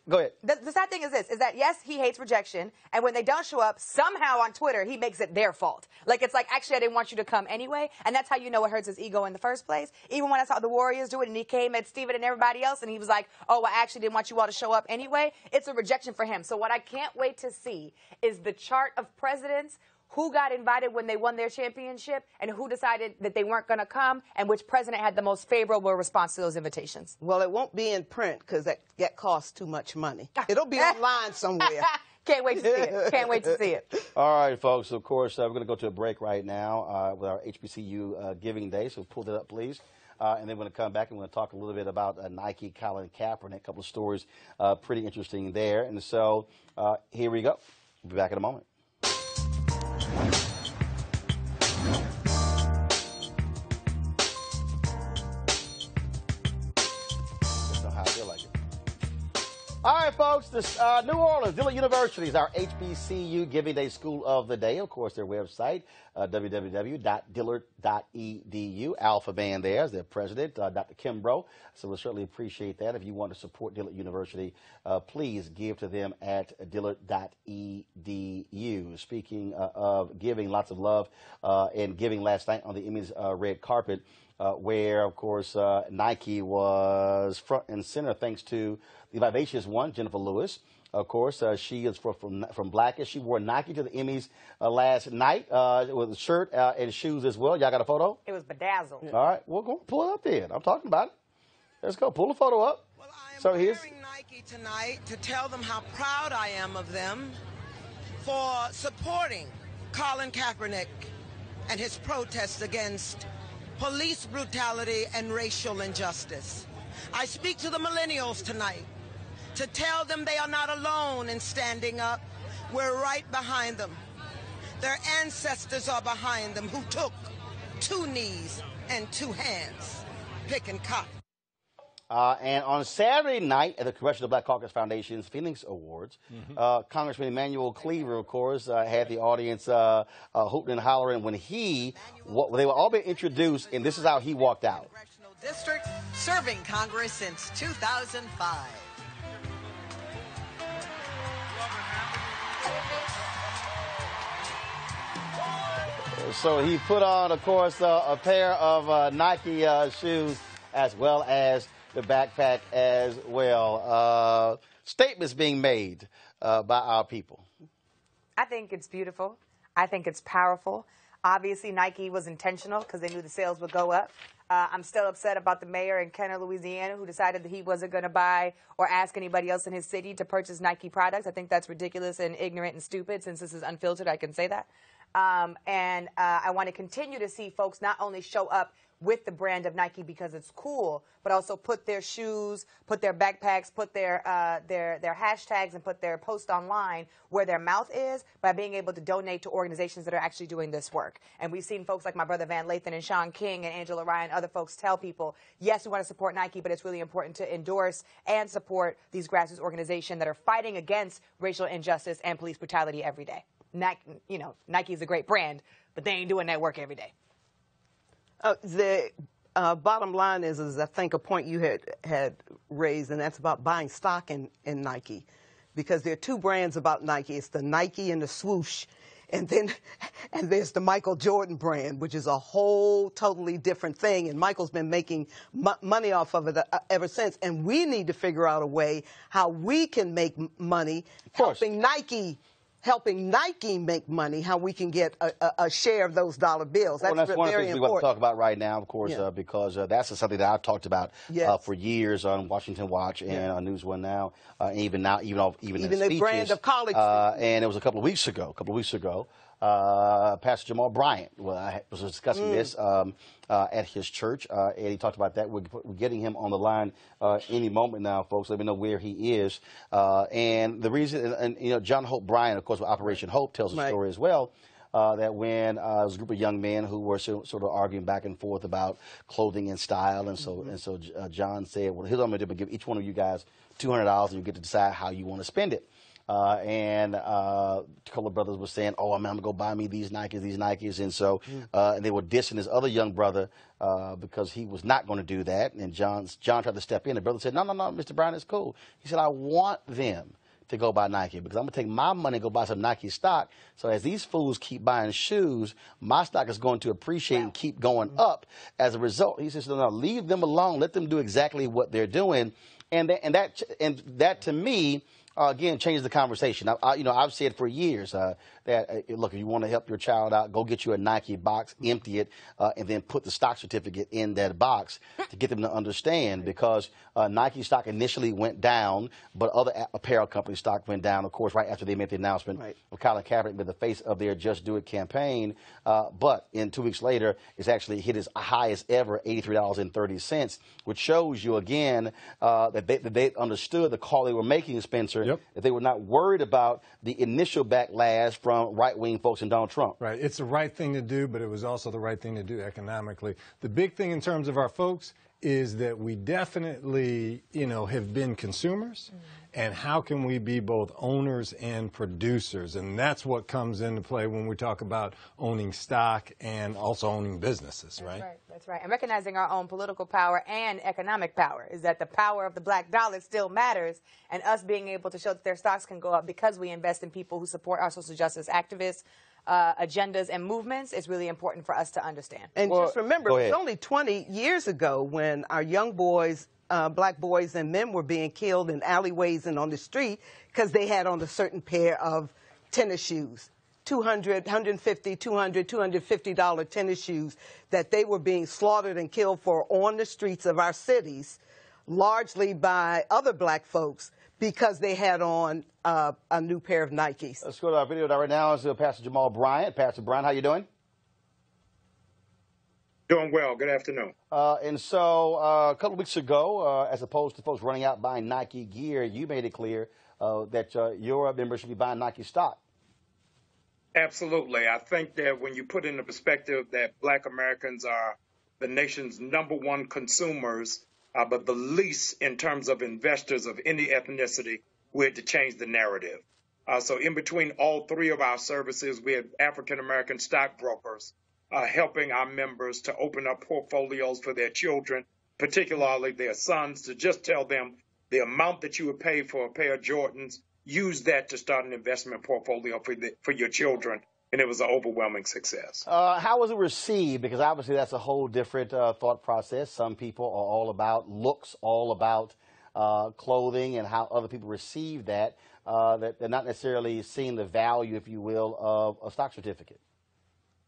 [SPEAKER 1] go ahead.
[SPEAKER 9] The sad thing is this, is that, yes, he hates rejection, and when they don't show up, somehow on Twitter, he makes it their fault. It's like, actually, I didn't want you to come anyway, and that's how you know it hurts his ego in the first place. Even when I saw the Warriors do it, and he came at Steven and everybody else, and he was like, oh, I actually didn't want you all to show up anyway, it's a rejection for him. So what I can't wait to see is the chart of presidents who got invited when they won their championship and who decided that they weren't going to come and which president had the most favorable response to those invitations.
[SPEAKER 7] Well, it won't be in print because that costs too much money. It'll be online somewhere.
[SPEAKER 9] Can't wait to see it. Can't wait to see it.
[SPEAKER 1] All right, folks. Of course, we're going to go to a break right now with our HBCU Giving Day. So pull that up, please. And then we're going to come back and we're going to talk a little bit about Nike, Colin Kaepernick, a couple of stories pretty interesting there. And so here we go. We'll be back in a moment. All right, folks, this New Orleans, Dillard University is our HBCU Giving Day School of the Day. Of course, their website, www.dillard.edu. Alpha Band there is their president, Dr. Kimbrough. So we'll certainly appreciate that. If you want to support Dillard University, please give to them at dillard.edu. Speaking of giving, lots of love and giving last night on the Emmys red carpet, where, of course, Nike was front and center thanks to the vivacious one, Jennifer Lewis. Of course, she is from Blackish. She wore Nike to the Emmys last night with a shirt and shoes as well. Y'all got a photo?
[SPEAKER 9] It was bedazzled.
[SPEAKER 1] All right, we'll go pull it up then. I'm talking about it. Let's go. Pull the photo up.
[SPEAKER 10] Well, I am wearing Nike tonight to tell them how proud I am of them for supporting Colin Kaepernick and his protests against police brutality and racial injustice. I speak to the millennials tonight to tell them they are not alone in standing up. We're right behind them. Their ancestors are behind them who took 2 knees and 2 hands, picking cotton.
[SPEAKER 1] And on Saturday night at the Congressional Black Caucus Foundation's Phoenix Awards, Congressman Emanuel Cleaver, of course, had the audience hooting and hollering when they were all being introduced, and this is how he walked out.
[SPEAKER 10] Congressional District, serving Congress since 2005.
[SPEAKER 1] So he put on, of course, a pair of Nike shoes as well as the backpack as well. Statements being made by our people.
[SPEAKER 9] I think it's beautiful. I think it's powerful. Obviously, Nike was intentional because they knew the sales would go up. I'm still upset about the mayor in Kenner, Louisiana, who decided that he wasn't going to buy or ask anybody else in his city to purchase Nike products. I think that's ridiculous and ignorant and stupid. Since this is unfiltered, I can say that. I want to continue to see folks not only show up with the brand of Nike because it's cool, but also put their shoes, put their backpacks, put their hashtags, and put their post online where their mouth is by being able to donate to organizations that are actually doing this work. And we've seen folks like my brother Van Lathan and Sean King and Angela Ryan, other folks tell people, yes, we want to support Nike, but it's really important to endorse and support these grassroots organizations that are fighting against racial injustice and police brutality every day. Nike is a great brand, but they ain't doing that work every day.
[SPEAKER 7] The bottom line is I think a point you had raised, and that's about buying stock in Nike, because there are two brands about Nike. It's the Nike and the swoosh, and there's the Michael Jordan brand, which is a whole totally different thing. And Michael's been making money off of it ever since. And we need to figure out a way how we can make money helping Nike make money, how we can get a share of those dollar bills. That's,
[SPEAKER 1] that's one of the things
[SPEAKER 7] important.
[SPEAKER 1] we want to talk about right now, of course, because that's something that I've talked about for years on Washington Watch and on News One Now, even in
[SPEAKER 7] the
[SPEAKER 1] speeches.
[SPEAKER 7] brand of college.
[SPEAKER 1] And it was a couple of weeks ago, Pastor Jamal Bryant was discussing this at his church, and he talked about that. We're getting him on the line any moment now, folks. Let me know where he is. And the reason, and John Hope Bryant, of course, with Operation Hope, tells a story as well. That when there was a group of young men who were sort of arguing back and forth about clothing and style, and so John said, "Well, here's what I'm going to do: give each one of you guys $200, and you get to decide how you want to spend it." And a couple of brothers were saying, "Oh, I'm going to go buy me these Nikes," and so and they were dissing this other young brother because he was not going to do that. And John tried to step in. The brother said, "No, Mr. Brown, it's cool." He said, "I want them to go buy Nike because I'm going to take my money and go buy some Nike stock. So as these fools keep buying shoes, my stock is going to appreciate and keep going up as a result." He says, "No, leave them alone. Let them do exactly what they're doing." And that to me, again, changes the conversation. I've said for years that, look, if you want to help your child out, go get you a Nike box, empty it, and then put the stock certificate in that box to get them to understand, because Nike stock initially went down, but other apparel company stock went down, of course, right after they made the announcement of Colin Kaepernick being the face of their Just Do It campaign. But 2 weeks later, it's actually hit its highest ever, $83.30, which shows you, again, that they understood the call they were making, Spencer, that they were not worried about the initial backlash from right-wing folks and Donald Trump.
[SPEAKER 8] Right. It's the right thing to do, but it was also the right thing to do economically. The big thing in terms of our folks is that we definitely, have been consumers. And how can we be both owners and producers? And that's what comes into play when we talk about owning stock and also owning businesses, right?
[SPEAKER 9] That's right. And recognizing our own political power and economic power is that the power of the black dollar still matters, and us being able to show that their stocks can go up because we invest in people who support our social justice activists, agendas, and movements is really important for us to understand.
[SPEAKER 7] And just remember, it was only 20 years ago when our young boys, black boys and men, were being killed in alleyways and on the street because they had on a certain pair of tennis shoes. $200, $150, $200, $250 tennis shoes that they were being slaughtered and killed for on the streets of our cities, largely by other black folks, because they had on a new pair of Nikes.
[SPEAKER 1] Let's go to our video right now. It's Pastor Jamal Bryant. Pastor Bryant, how you doing?
[SPEAKER 11] Doing well. Good afternoon.
[SPEAKER 1] And so a couple of weeks ago, as opposed to folks running out buying Nike gear, you made it clear that your members should be buying Nike stock.
[SPEAKER 11] Absolutely. I think that when you put into perspective that black Americans are the nation's #1 consumers, but the least in terms of investors of any ethnicity, we had to change the narrative. So in between all three of our services, we have African-American stockbrokers helping our members to open up portfolios for their children, particularly their sons, to just tell them the amount that you would pay for a pair of Jordans, use that to start an investment portfolio for your children. And it was an overwhelming success.
[SPEAKER 1] How was it received? Because obviously that's a whole different thought process. Some people are all about looks, all about clothing, and how other people receive that. That they're not necessarily seeing the value, if you will, of a stock certificate.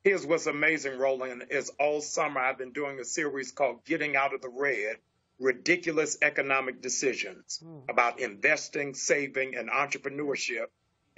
[SPEAKER 11] Here's what's amazing, Roland, is all summer I've been doing a series called Getting Out of the Red, Ridiculous Economic Decisions about investing, saving, and entrepreneurship.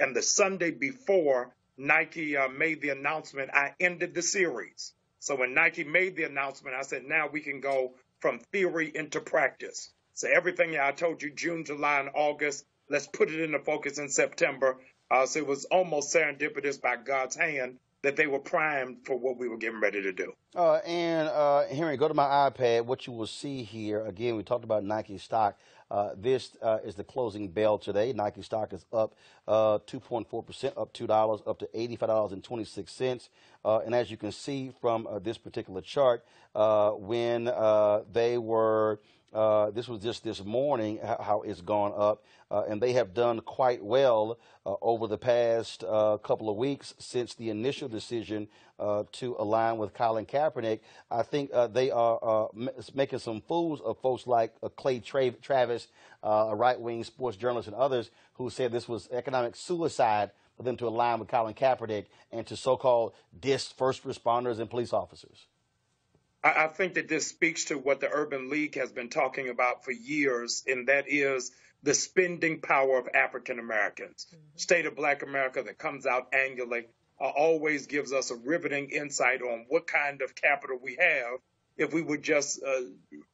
[SPEAKER 11] And the Sunday before Nike made the announcement, I ended the series. So when Nike made the announcement, I said, now we can go from theory into practice. So everything I told you, June, July, and August, let's put it into focus in September. So it was almost serendipitous by God's hand that they were primed for what we were getting ready to do.
[SPEAKER 1] Henry, go to my iPad. What you will see here, again, we talked about Nike stock. This is the closing bell today. Nike stock is up 2.4%, up $2, up to $85.26. And as you can see from this particular chart, when they were this was just this morning, how it's gone up, and they have done quite well over the past couple of weeks since the initial decision to align with Colin Kaepernick. I think they are making some fools of folks like Clay Travis, a right-wing sports journalist, and others who said this was economic suicide for them to align with Colin Kaepernick and to so-called diss first responders and police officers.
[SPEAKER 11] I think that this speaks to what the Urban League has been talking about for years, and that is the spending power of African Americans. State of Black America that comes out annually always gives us a riveting insight on what kind of capital we have if we would just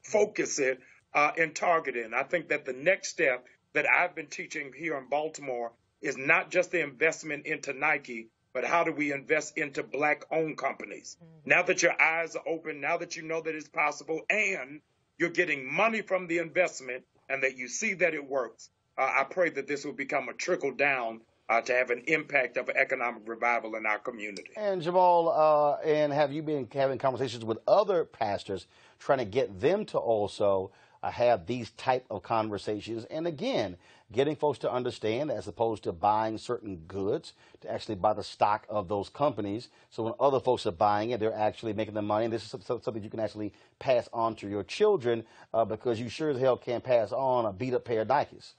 [SPEAKER 11] focus it and target it. And I think that the next step that I've been teaching here in Baltimore is not just the investment into Nike, but how do we invest into Black-owned companies? Now that your eyes are open, now that you know that it's possible, and you're getting money from the investment and that you see that it works, I pray that this will become a trickle down to have an impact of economic revival in our community.
[SPEAKER 1] And Jamal, and have you been having conversations with other pastors trying to get them to also have these type of conversations? And again, getting folks to understand, as opposed to buying certain goods, to actually buy the stock of those companies. So when other folks are buying it, they're actually making the money. And this is something you can actually pass on to your children, because you sure as hell can't pass on a beat-up pair of Nikes.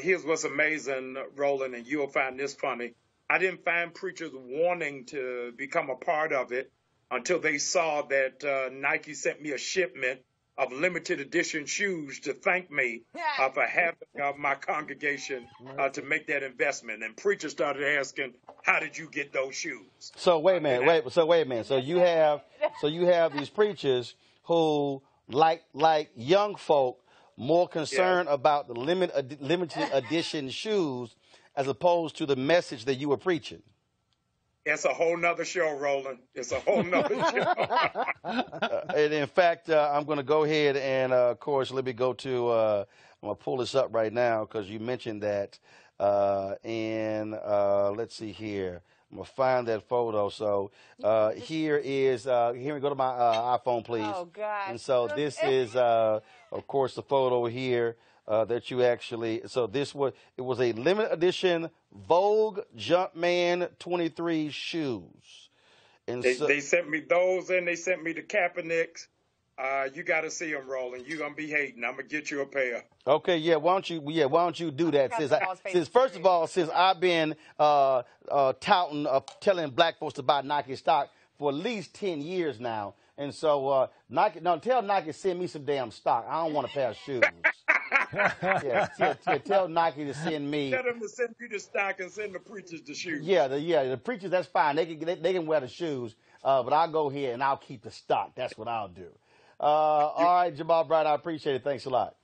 [SPEAKER 11] Here's what's amazing, Roland, and you'll find this funny. I didn't find preachers wanting to become a part of it until they saw that Nike sent me a shipment of limited edition shoes to thank me for having my congregation to make that investment. And preachers started asking, how did you get those shoes?
[SPEAKER 1] So wait a minute, So you have these preachers who, like young folk, more concerned about the limited edition shoes as opposed to the message that you were preaching.
[SPEAKER 11] It's a whole nother show, Roland. It's a whole nother show.
[SPEAKER 1] And in fact, I'm going to go ahead and, of course, let me go to, I'm going to pull this up right now because you mentioned that. Let's see here. I'm going to find that photo. So here we go to my iPhone, please.
[SPEAKER 9] Oh, gosh.
[SPEAKER 1] And so this is, of course, the photo here that you actually, so it was a limited edition Vogue Jumpman 23 shoes. And
[SPEAKER 11] they sent me those, and they sent me the Kaepernicks. You got to see them, Roland. You're going to be hating. I'm going to get you a pair.
[SPEAKER 1] Okay, yeah. Why don't you do that? Since first of all, since I've been touting, telling black folks to buy Nike stock for at least 10 years now. And so tell Nike to send me some damn stock. I don't want a pair of shoes. Tell Nike to send me.
[SPEAKER 11] Tell them to send you the stock and send the preachers the shoes.
[SPEAKER 1] The preachers, that's fine. They can wear the shoes, but I'll go here and I'll keep the stock. That's what I'll do. All right, Jamal Bright, I appreciate it. Thanks a lot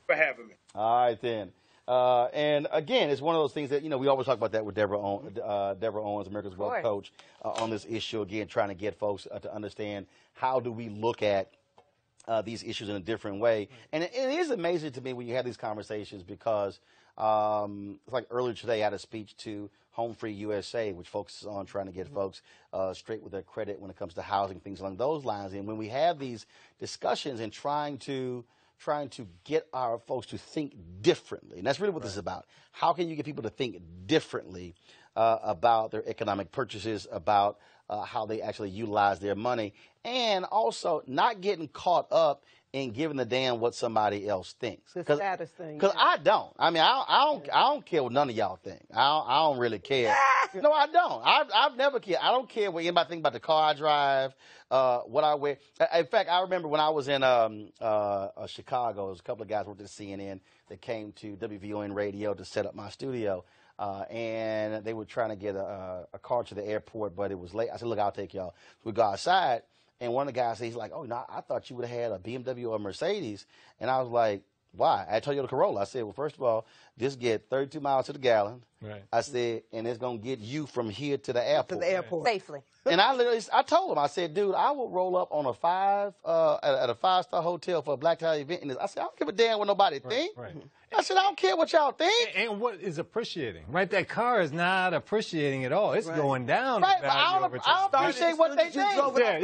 [SPEAKER 11] for having me.
[SPEAKER 1] All right, then. And again, it's one of those things that, we always talk about that with Deborah Owens, America's Wealth Coach, on this issue, again, trying to get folks to understand how do we look at these issues in a different way. And it is amazing to me when you have these conversations because like earlier today, I had a speech to Home Free USA, which focuses on trying to get folks straight with their credit when it comes to housing, things along those lines. And when we have these discussions and trying to get our folks to think differently, and that's really what this is about. How can you get people to think differently about their economic purchases, about how they actually utilize their money, and also not getting caught up in giving a damn what somebody else thinks.
[SPEAKER 7] The status thing.
[SPEAKER 1] Because I don't. I mean, I don't care what none of y'all think. I don't really care. No, I don't. I've never cared. I don't care what anybody think about the car I drive, what I wear. In fact, I remember when I was in Chicago, there was a couple of guys worked at CNN that came to WVON radio to set up my studio. And they were trying to get a car to the airport, but it was late. I said, look, I'll take y'all. So we go outside. And one of the guys said, he's like, oh, no, I thought you would have had a BMW or a Mercedes. And I was like, why? I told you the Corolla. I said, well, first of all, this get 32 miles to the gallon. Right. I said, and it's going to get you from here to the airport.
[SPEAKER 7] To the airport.
[SPEAKER 9] Safely.
[SPEAKER 1] And I told him, I said, dude, I will roll up on at a 5-star hotel for a black tie event. And I said, I don't give a damn what nobody think.
[SPEAKER 8] Right.
[SPEAKER 1] I said, I don't care what y'all think.
[SPEAKER 8] And what is appreciating, right? That car is not appreciating at all. It's going down.
[SPEAKER 1] Right, but I don't appreciate what they think.
[SPEAKER 8] Right.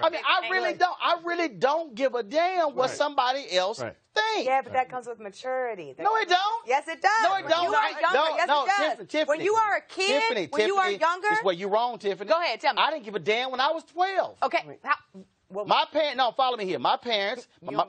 [SPEAKER 1] I mean, I really don't give a damn what somebody else thinks.
[SPEAKER 9] Yeah, but that comes with maturity.
[SPEAKER 1] No, it don't.
[SPEAKER 9] Yes, it does.
[SPEAKER 1] No, it don't.
[SPEAKER 9] When you are younger, yes, it does.
[SPEAKER 1] Tiffany,
[SPEAKER 9] when you are a kid, when you are younger.
[SPEAKER 1] This is where you're wrong, Tiffany.
[SPEAKER 9] Go ahead, tell me.
[SPEAKER 1] I didn't give a damn when I was 12.
[SPEAKER 9] Okay.
[SPEAKER 1] My parents, no, follow me here. My parents, my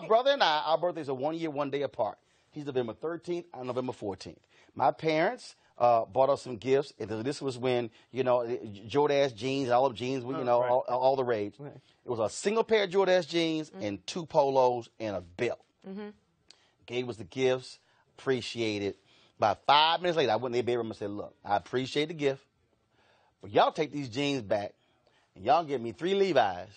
[SPEAKER 1] brother and I, our birthdays are 1 year, 1 day apart. He's November 13th, I'm November 14th. My parents bought us some gifts. This was when, Jordache jeans, all of jeans, all the rage. Right. It was a single pair of Jordache jeans and 2 polos and a belt. Gave us the gifts, appreciated. About 5 minutes later, I went in their bedroom and said, look, I appreciate the gift, but y'all take these jeans back. Y'all give me 3 Levi's.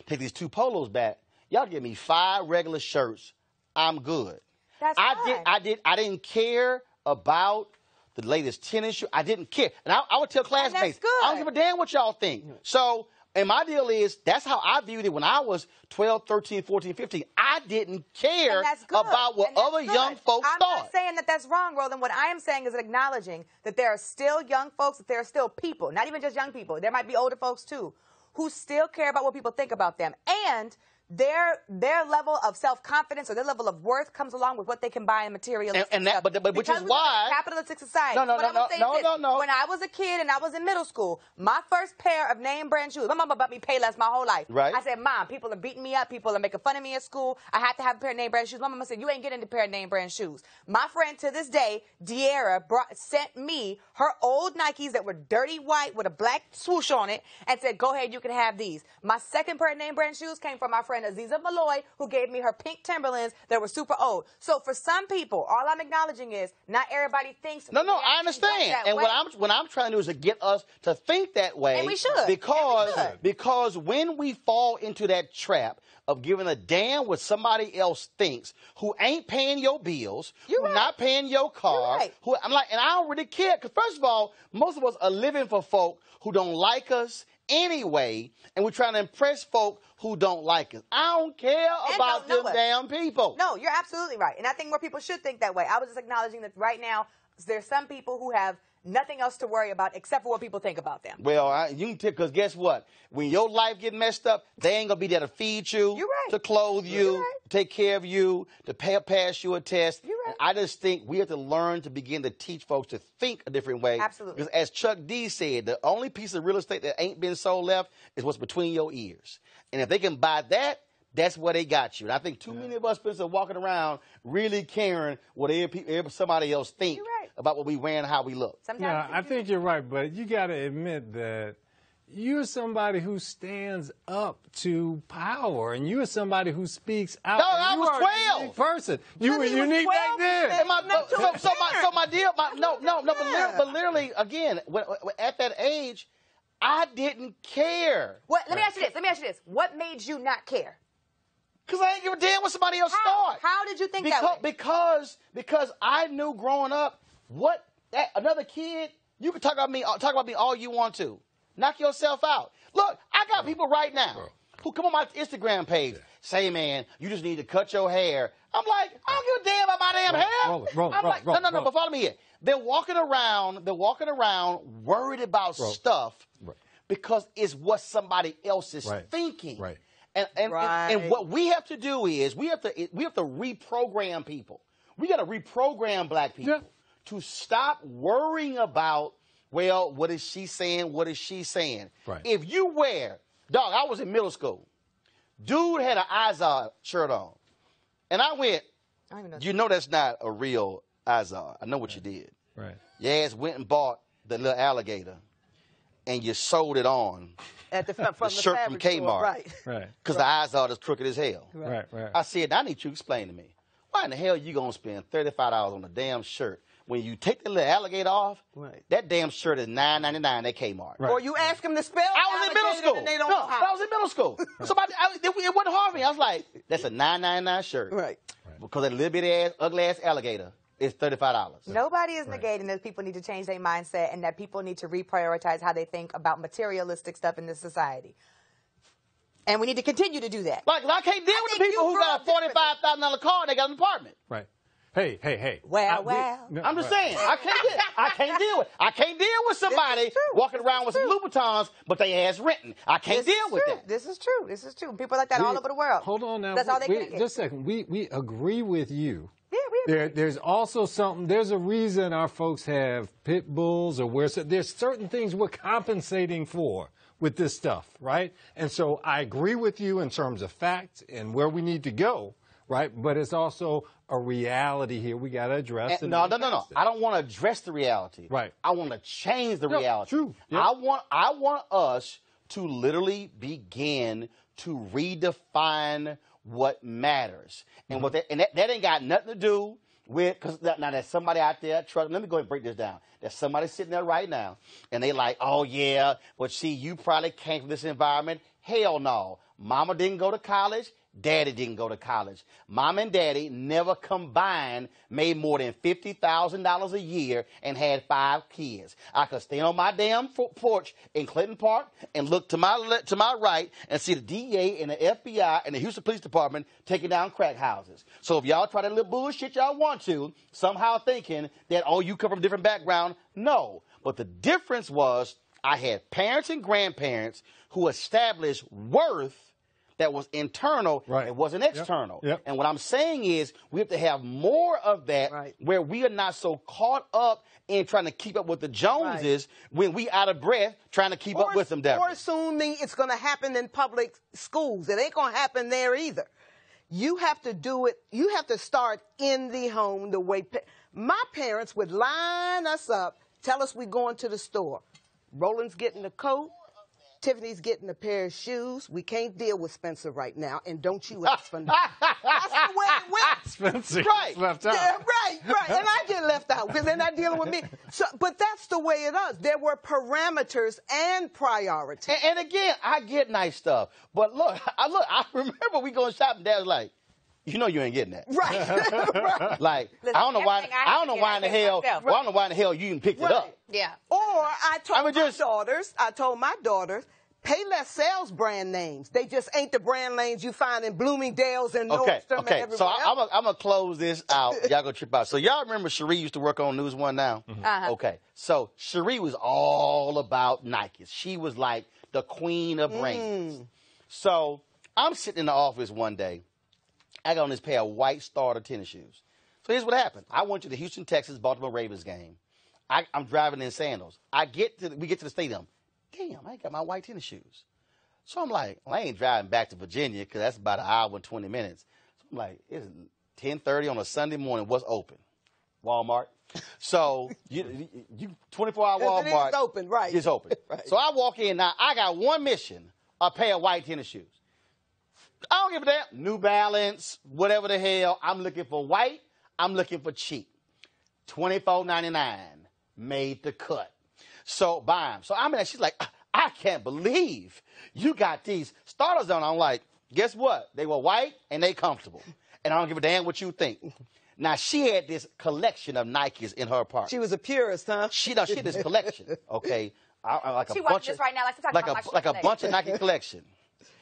[SPEAKER 1] Take these 2 polos back. Y'all give me 5 regular shirts. I'm good.
[SPEAKER 9] That's fine.
[SPEAKER 1] I didn't care about the latest tennis shoe. I didn't care. And I would tell classmates, I don't give a damn what y'all think. So, and my deal is, that's how I viewed it when I was 12, 13, 14, 15. I didn't care about what other young folks thought.
[SPEAKER 9] I'm not saying that that's wrong, Roland. What I am saying is acknowledging that there are still young folks, that there are still people, not even just young people. There might be older folks, too, who still care about what people think about them. And their level of self-confidence or their level of worth comes along with what they can buy in materialistic stuff.
[SPEAKER 1] But which is why
[SPEAKER 9] capitalistic society.
[SPEAKER 1] No.
[SPEAKER 9] When I was a kid and I was in middle school, my first pair of name brand shoes, my mama bought me Payless my whole life.
[SPEAKER 1] Right.
[SPEAKER 9] I said, Mom, people are beating me up, people are making fun of me at school. I have to have a pair of name brand shoes. My mama said, you ain't getting a pair of name brand shoes. My friend to this day, De'Ara, sent me her old Nikes that were dirty white with a black swoosh on it and said, go ahead, you can have these. My second pair of name brand shoes came from my friend Aziza Malloy, who gave me her pink Timberlands that were super old. So for some people, all I'm acknowledging is not everybody thinks.
[SPEAKER 1] No, I understand. And what I'm trying to do is to get us to think that way.
[SPEAKER 9] And we should.
[SPEAKER 1] Because when we fall into that trap of giving a damn what somebody else thinks, who ain't paying your bills, not paying your car, and I don't really care. Because first of all, most of us are living for folk who don't like us anyway, and we're trying to impress folk who don't like us. I don't care about them damn people.
[SPEAKER 9] No, you're absolutely right. And I think more people should think that way. I was just acknowledging that right now there's some people who have nothing else to worry about except for what people think about them.
[SPEAKER 1] Well, you can tell, because guess what? When your life get messed up, they ain't going to be there to feed you, to clothe you, take care of you, to pass you a test. And I just think we have to learn to begin to teach folks to think a different way.
[SPEAKER 9] Absolutely.
[SPEAKER 1] Because as Chuck D said, the only piece of real estate that ain't been sold left is what's between your ears. And if they can buy that, that's where they got you. And I think too many of us are walking around really caring what somebody else thinks about what we wear and how we look.
[SPEAKER 8] I think you're right, but you got to admit that you're somebody who stands up to power, and you're somebody who speaks out.
[SPEAKER 1] No, I was 12.
[SPEAKER 8] A unique person. You were unique back then.
[SPEAKER 1] But literally, again, at that age, I didn't care.
[SPEAKER 9] Let me ask you this. What made you not care?
[SPEAKER 1] Because I didn't give a damn what somebody else thought.
[SPEAKER 9] How did you think that way?
[SPEAKER 1] Because I knew growing up another kid, you can talk about me all you want to. Knock yourself out. Look, I got people right now who come on my Instagram page, say, man, you just need to cut your hair. I'm like, I don't give a damn about my damn hair. No, but follow me here. They're walking around worried about stuff because it's what somebody else is thinking.
[SPEAKER 8] Right.
[SPEAKER 1] And what we have to do is we have to reprogram people. We got to reprogram black people to stop worrying about, well, what is she saying? What is she saying?
[SPEAKER 8] Right.
[SPEAKER 1] If you wear, I was in middle school. Dude had an Izod shirt on. And I went, you know that's not a real Izod. I know what you did.
[SPEAKER 8] Right.
[SPEAKER 1] Your ass went and bought the little alligator, and you sold it on
[SPEAKER 7] At the
[SPEAKER 1] shirt from Kmart.
[SPEAKER 7] Right.
[SPEAKER 1] Because the Izod is crooked as hell.
[SPEAKER 8] Right.
[SPEAKER 1] I said, I need you to explain to me. Why in the hell you going to spend $35 on a damn shirt when you take the little alligator off?
[SPEAKER 7] Right.
[SPEAKER 1] That damn shirt is $9.99 at Kmart.
[SPEAKER 8] Right.
[SPEAKER 7] Or you ask them to spell
[SPEAKER 1] I was in middle school.
[SPEAKER 7] and they don't know how.
[SPEAKER 1] I was in middle school. Somebody, it wasn't hard for me. I was like, that's a $9.99 shirt.
[SPEAKER 7] Right.
[SPEAKER 1] Because that little bitty ass, ugly ass alligator is $35.
[SPEAKER 9] Nobody is negating that people need to change their mindset and that people need to reprioritize how they think about materialistic stuff in this society. And we need to continue to do that.
[SPEAKER 1] Like, I can't deal with the people who got a $45,000 car and they got an apartment.
[SPEAKER 8] Right. Hey.
[SPEAKER 1] I'm just saying, I can't deal with somebody walking around with some Louboutins, but they ass renting. I can't deal with that.
[SPEAKER 9] This is true. People like that all over the world.
[SPEAKER 8] Hold on now.
[SPEAKER 9] That's all they can get.
[SPEAKER 8] Just a second. We agree with you.
[SPEAKER 9] Yeah, we agree.
[SPEAKER 8] There's also something. There's a reason our folks have pit bulls, or there's certain things we're compensating for with this stuff, right? And so I agree with you in terms of facts and where we need to go, right? But it's also a reality here we got to address.
[SPEAKER 1] No. I don't want to address the reality.
[SPEAKER 8] Right.
[SPEAKER 1] I want to change the reality.
[SPEAKER 8] True. Yep.
[SPEAKER 1] I want us to literally begin to redefine what matters. And that ain't got nothing to do with, because now there's somebody out there, let me go ahead and break this down. There's somebody sitting there right now, and they like, oh, yeah, but see, you probably came from this environment. Hell no. Mama didn't go to college. Daddy didn't go to college. Mom and Daddy never combined made more than $50,000 a year and had 5 kids. I could stand on my damn porch in Clinton Park and look to my right and see the DEA and the FBI and the Houston Police Department taking down crack houses. So if y'all try that little bullshit y'all want to, somehow thinking that, oh, you come from a different background, no. But the difference was I had parents and grandparents who established worth that was internal, it wasn't external.
[SPEAKER 8] Yep.
[SPEAKER 1] And what I'm saying is we have to have more of that where we are not so caught up in trying to keep up with the Joneses when we out of breath trying to keep up with them, Deborah.
[SPEAKER 7] Or assuming it's going to happen in public schools. It ain't going to happen there either. You have to do it. You have to start in the home the way my parents would line us up, tell us we're going to the store. Roland's getting a coat. Tiffany's getting a pair of shoes. We can't deal with Spencer right now, and don't you ask for nothing. That's the way it went.
[SPEAKER 8] Spencer left out.
[SPEAKER 7] Yeah, right. And I get left out because they're not dealing with me. So, but that's the way it is. There were parameters and priorities.
[SPEAKER 1] And again, I get nice stuff, but look, I remember we going shopping. Dad was like, you know you ain't getting that.
[SPEAKER 7] Right.
[SPEAKER 1] Like,
[SPEAKER 9] Listen,
[SPEAKER 1] I don't know why in the hell you even picked it up.
[SPEAKER 9] Yeah.
[SPEAKER 7] Or I told my daughters, pay less sales brand names. They just ain't the brand names you find in Bloomingdale's and Nordstrom and everywhere
[SPEAKER 1] so
[SPEAKER 7] else.
[SPEAKER 1] I'm going to close this out. Y'all go trip out. So y'all remember Cherie used to work on News One Now?
[SPEAKER 9] Uh-huh.
[SPEAKER 1] Okay. So Cherie was all about Nikes. She was like the queen of brands. So I'm sitting in the office one day. I got on this pair of white starter tennis shoes. So here's what happened. I went to the Houston, Texas, Baltimore Ravens game. I'm driving in sandals. We get to the stadium. Damn, I ain't got my white tennis shoes. So I'm like, well, I ain't driving back to Virginia because that's about an hour and 20 minutes. So I'm like, it's 10:30 on a Sunday morning. What's open? Walmart. So you 24-hour Walmart.
[SPEAKER 7] It's open, right.
[SPEAKER 1] It's open. Right. So I walk in now. I got one mission: a pair of white tennis shoes. I don't give a damn. New Balance, whatever the hell. I'm looking for white. I'm looking for cheap. $24.99. Made the cut. So buy them. So I'm in there. She's like, I can't believe you got these starters on. I'm like, guess what? They were white and they comfortable. And I don't give a damn what you think. Now, she had this collection of Nikes in her apartment.
[SPEAKER 7] She was a purist, huh?
[SPEAKER 1] She had this collection, okay?
[SPEAKER 9] She watching this right now.
[SPEAKER 1] Like a bunch of Nike collection.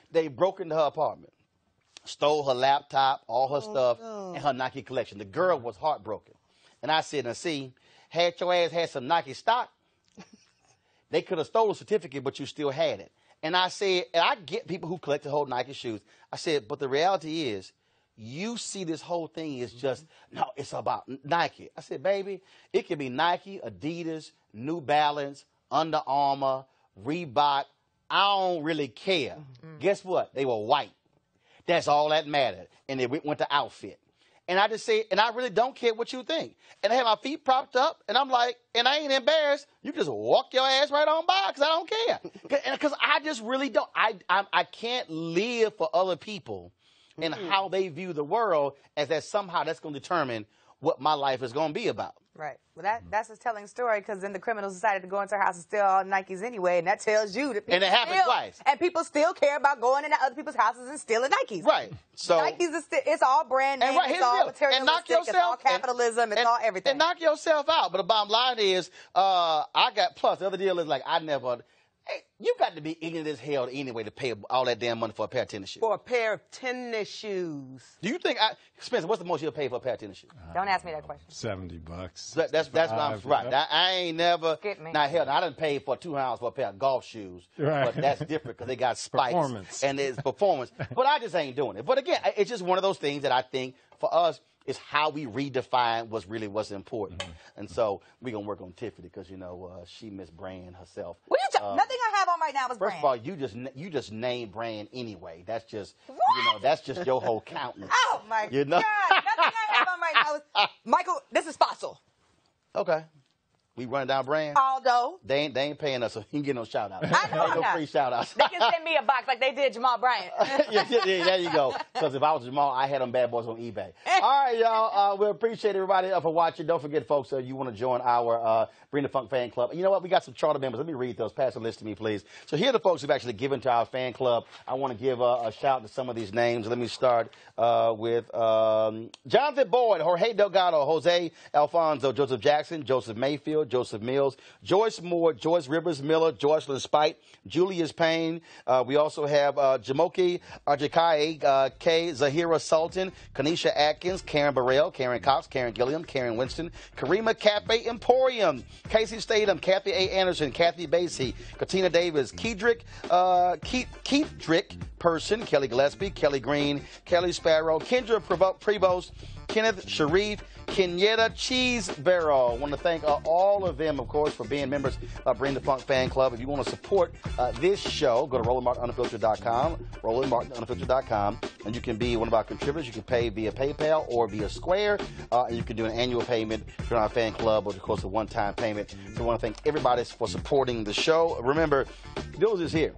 [SPEAKER 1] They broke into her apartment, stole her laptop, all her stuff, and her Nike collection. The girl was heartbroken. And I said, now see, had your ass had some Nike stock, they could have stole a certificate, but you still had it. And I said, and I get people who collect the whole Nike shoes. I said, but the reality is, you see this whole thing is just, no, it's about Nike. I said, baby, it could be Nike, Adidas, New Balance, Under Armour, Reebok. I don't really care. Guess what? They were white. That's all that mattered. And then we went to outfit. And I just say, and I really don't care what you think. And I had my feet propped up, and I'm like, and I ain't embarrassed. You just walk your ass right on by, because I don't care. Because I just really don't. I can't live for other people and how they view the world as that somehow that's going to determine what my life is going to be about.
[SPEAKER 9] Right. Well, that's a telling story, because then the criminals decided to go into her house and steal all Nikes anyway, and that tells you that people
[SPEAKER 1] and it happened twice.
[SPEAKER 9] And people still care about going into other people's houses and stealing Nikes.
[SPEAKER 1] Right. So
[SPEAKER 9] Nikes is it's all brand name, it's all materialistic, it's all capitalism, it's all everything.
[SPEAKER 1] And knock yourself out. But the bottom line is, I got plus. The other deal is like I never. Hey, you got to be ignorant as hell anyway to pay all that damn money for a pair of tennis shoes.
[SPEAKER 7] For a pair of tennis shoes.
[SPEAKER 1] Do you think, Spencer, what's the most you'll pay for a pair of tennis shoes?
[SPEAKER 9] Don't ask me that question.
[SPEAKER 8] $70.
[SPEAKER 1] That's what I'm right. I ain't never.
[SPEAKER 9] Skip me.
[SPEAKER 1] Now hell, I done paid for $200 for a pair of golf shoes,
[SPEAKER 8] right.
[SPEAKER 1] but that's different because they got spikes and it's performance. But I just ain't doing it. But again, it's just one of those things that I think for us is how we redefine what's important. And so we're going to work on Tiffany because, you know, she Miss Brand herself.
[SPEAKER 9] Nothing I have on right now is
[SPEAKER 1] Brand. First of all, you just name Brand anyway. That's just, you know, that's just your whole countenance.
[SPEAKER 9] Oh, my God. Nothing I have on right now is, Michael, this is Fossil.
[SPEAKER 1] Okay. We running down Brand.
[SPEAKER 9] Aldo.
[SPEAKER 1] They ain't paying us, so he can get no shout outs.
[SPEAKER 9] I know.
[SPEAKER 1] Ain't no free shout outs.
[SPEAKER 9] They can send me a box like they did Jamal Bryant.
[SPEAKER 1] yeah, there you go. Because if I was Jamal, I had them bad boys on eBay. All right, y'all. We appreciate everybody for watching. Don't forget, folks, you want to join our Bring the Funk fan club. You know what? We got some charter members. Let me read those. Pass the list to me, please. So here are the folks who've actually given to our fan club. I want to give a shout to some of these names. Let me start with Jonathan Boyd, Jorge Delgado, Jose Alfonso, Joseph Jackson, Joseph Mayfield, Joseph Mills, Joyce Moore, Joyce Rivers Miller, Joycelyn Spite, Julius Payne. We also have Jamoki Arjikai, K. Zahira Sultan, Kanisha Atkins, Karen Burrell, Karen Cox, Karen Gilliam, Karen Winston, Karima Cafe Emporium, Casey Statham, Kathy A. Anderson, Kathy Basie, Katina Davis, Keedrick Person, Kelly Gillespie, Kelly Green, Kelly Sparrow, Kendra Prevost, Kenneth Sharif, Kenyetta Cheesebarrow. I want to thank all of them, of course, for being members of Bring the Funk Fan Club. If you want to support this show, go to RolandMartinUnfiltered.com, RolandMartinUnfiltered.com, and you can be one of our contributors. You can pay via PayPal or via Square, and you can do an annual payment for our fan club, or, of course, a one-time payment. So I want to thank everybody for supporting the show. Remember, Dills is here.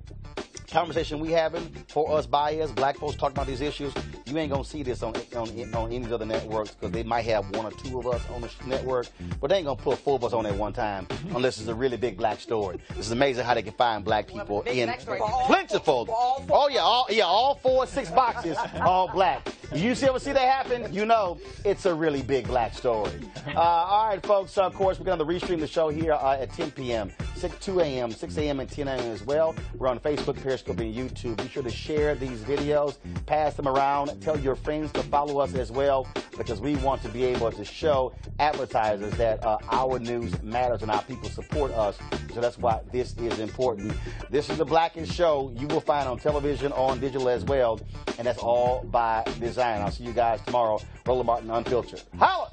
[SPEAKER 1] Conversation we having for us, by us, black folks talking about these issues. You ain't gonna see this on any other networks because they might have one or two of us on the network, but they ain't gonna put four of us on at one time unless it's a really big black story. It's amazing how they can find black people in plentiful. All 4 or 6 boxes, all black. You ever see that happen? You know it's a really big black story. All right, folks. Of course, we're gonna restream the show here at 10 p.m., 2 a.m., 6 a.m., and 10 a.m. as well. We're on Facebook, Periscope, and YouTube. Be sure to share these videos, pass them around, tell your friends to follow us as well, because we want to be able to show advertisers that our news matters and our people support us. So that's why this is important. This is the blackest show you will find on television, on digital as well, and that's all by design. I'll see you guys tomorrow. Roland Martin Unfiltered. Holla!